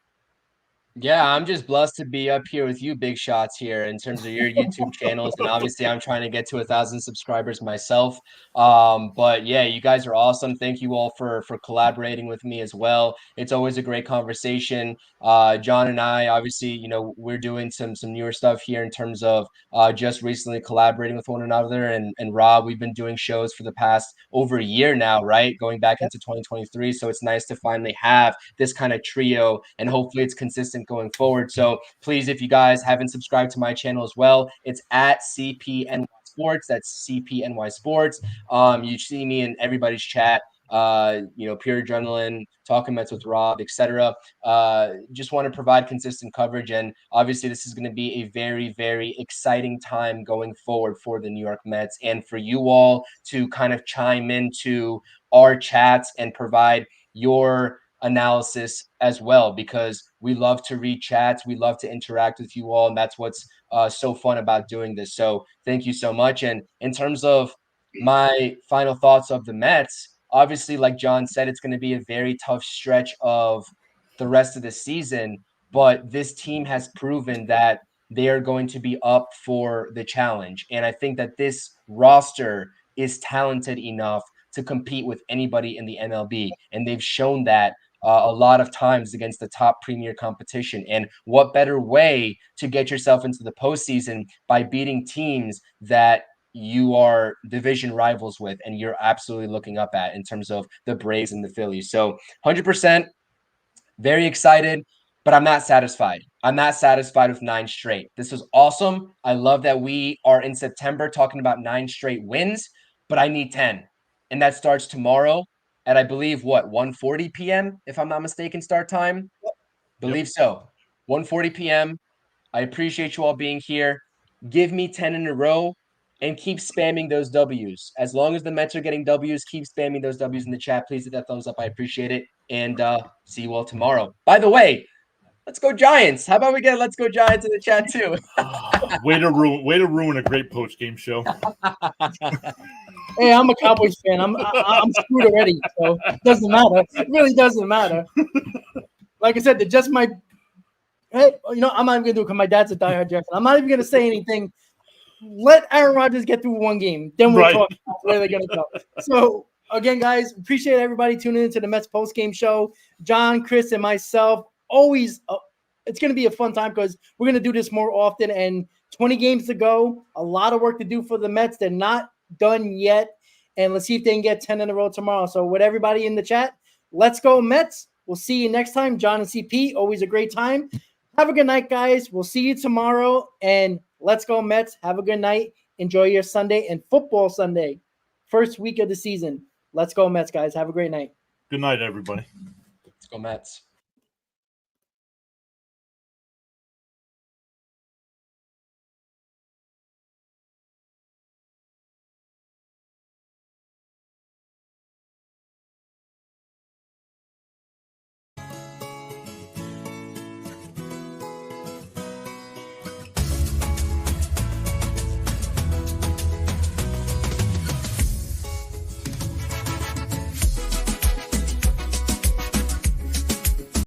Yeah, I'm just blessed to be up here with you, big shots, here in terms of your YouTube channels, and obviously I'm trying to get to 1,000 subscribers myself. But yeah, you guys are awesome. Thank you all for collaborating with me as well. It's always a great conversation. John and I, obviously, you know, we're doing some newer stuff here in terms of just recently collaborating with one another. And Rob, we've been doing shows for the past over a year now, right? Going back into 2023. So it's nice to finally have this kind of trio, and hopefully it's consistent going forward. So please, if you guys haven't subscribed to my channel as well, it's at CPNY Sports. That's CPNY Sports. You see me in everybody's chat. You know, Pure Adrenaline, Talking Mets with Rob, etc. Just want to provide consistent coverage, and obviously this is going to be a very, very exciting time going forward for the New York Mets, and for you all to kind of chime into our chats and provide your analysis as well, because we love to read chats, we love to interact with you all, and that's what's so fun about doing this. So thank you so much. And in terms of my final thoughts of the Mets, obviously, like John said, it's going to be a very tough stretch of the rest of the season, but this team has proven that they are going to be up for the challenge. And I think that this roster is talented enough to compete with anybody in the MLB, and they've shown that a lot of times against the top premier competition. And what better way to get yourself into the postseason by beating teams that you are division rivals with and you're absolutely looking up at, in terms of the Braves and the Phillies. So 100% very excited, but I'm not satisfied. I'm not satisfied with 9 straight. This was awesome. I love that we are in September talking about 9 straight wins, but I need 10. And that starts tomorrow at, I believe, what, 1:40 p.m., if I'm not mistaken, start time? Believe so. 1:40 p.m. I appreciate you all being here. Give me 10 in a row and keep spamming those W's. As long as the Mets are getting W's, keep spamming those W's in the chat. Please hit that thumbs up. I appreciate it. And see you all tomorrow. By the way, let's go Giants. How about we get Let's Go Giants in the chat too? Way to ruin a great post-game show. Hey, I'm a Cowboys fan. I'm screwed already, so it doesn't matter. It really doesn't matter. Like I said, they just might. Hey, you know, I'm not even gonna do it because my dad's a diehard Jets. I'm not even gonna say anything. Let Aaron Rodgers get through one game, then we'll talk about where they're gonna go. So again, guys, appreciate everybody tuning into the Mets post game show. John, Chris, and myself. Always, it's gonna be a fun time because we're gonna do this more often. And 20 games to go, a lot of work to do for the Mets. They're not done yet, and let's see if they can get 10 in a row tomorrow. So with everybody in the chat, let's go Mets. We'll see you next time. John and CP, always a great time. Have a good night, guys. We'll see you tomorrow, and let's go Mets. Have a good night. Enjoy your Sunday and football Sunday, first week of the season. Let's go Mets, guys. Have a great night. Good night, everybody. Let's go Mets.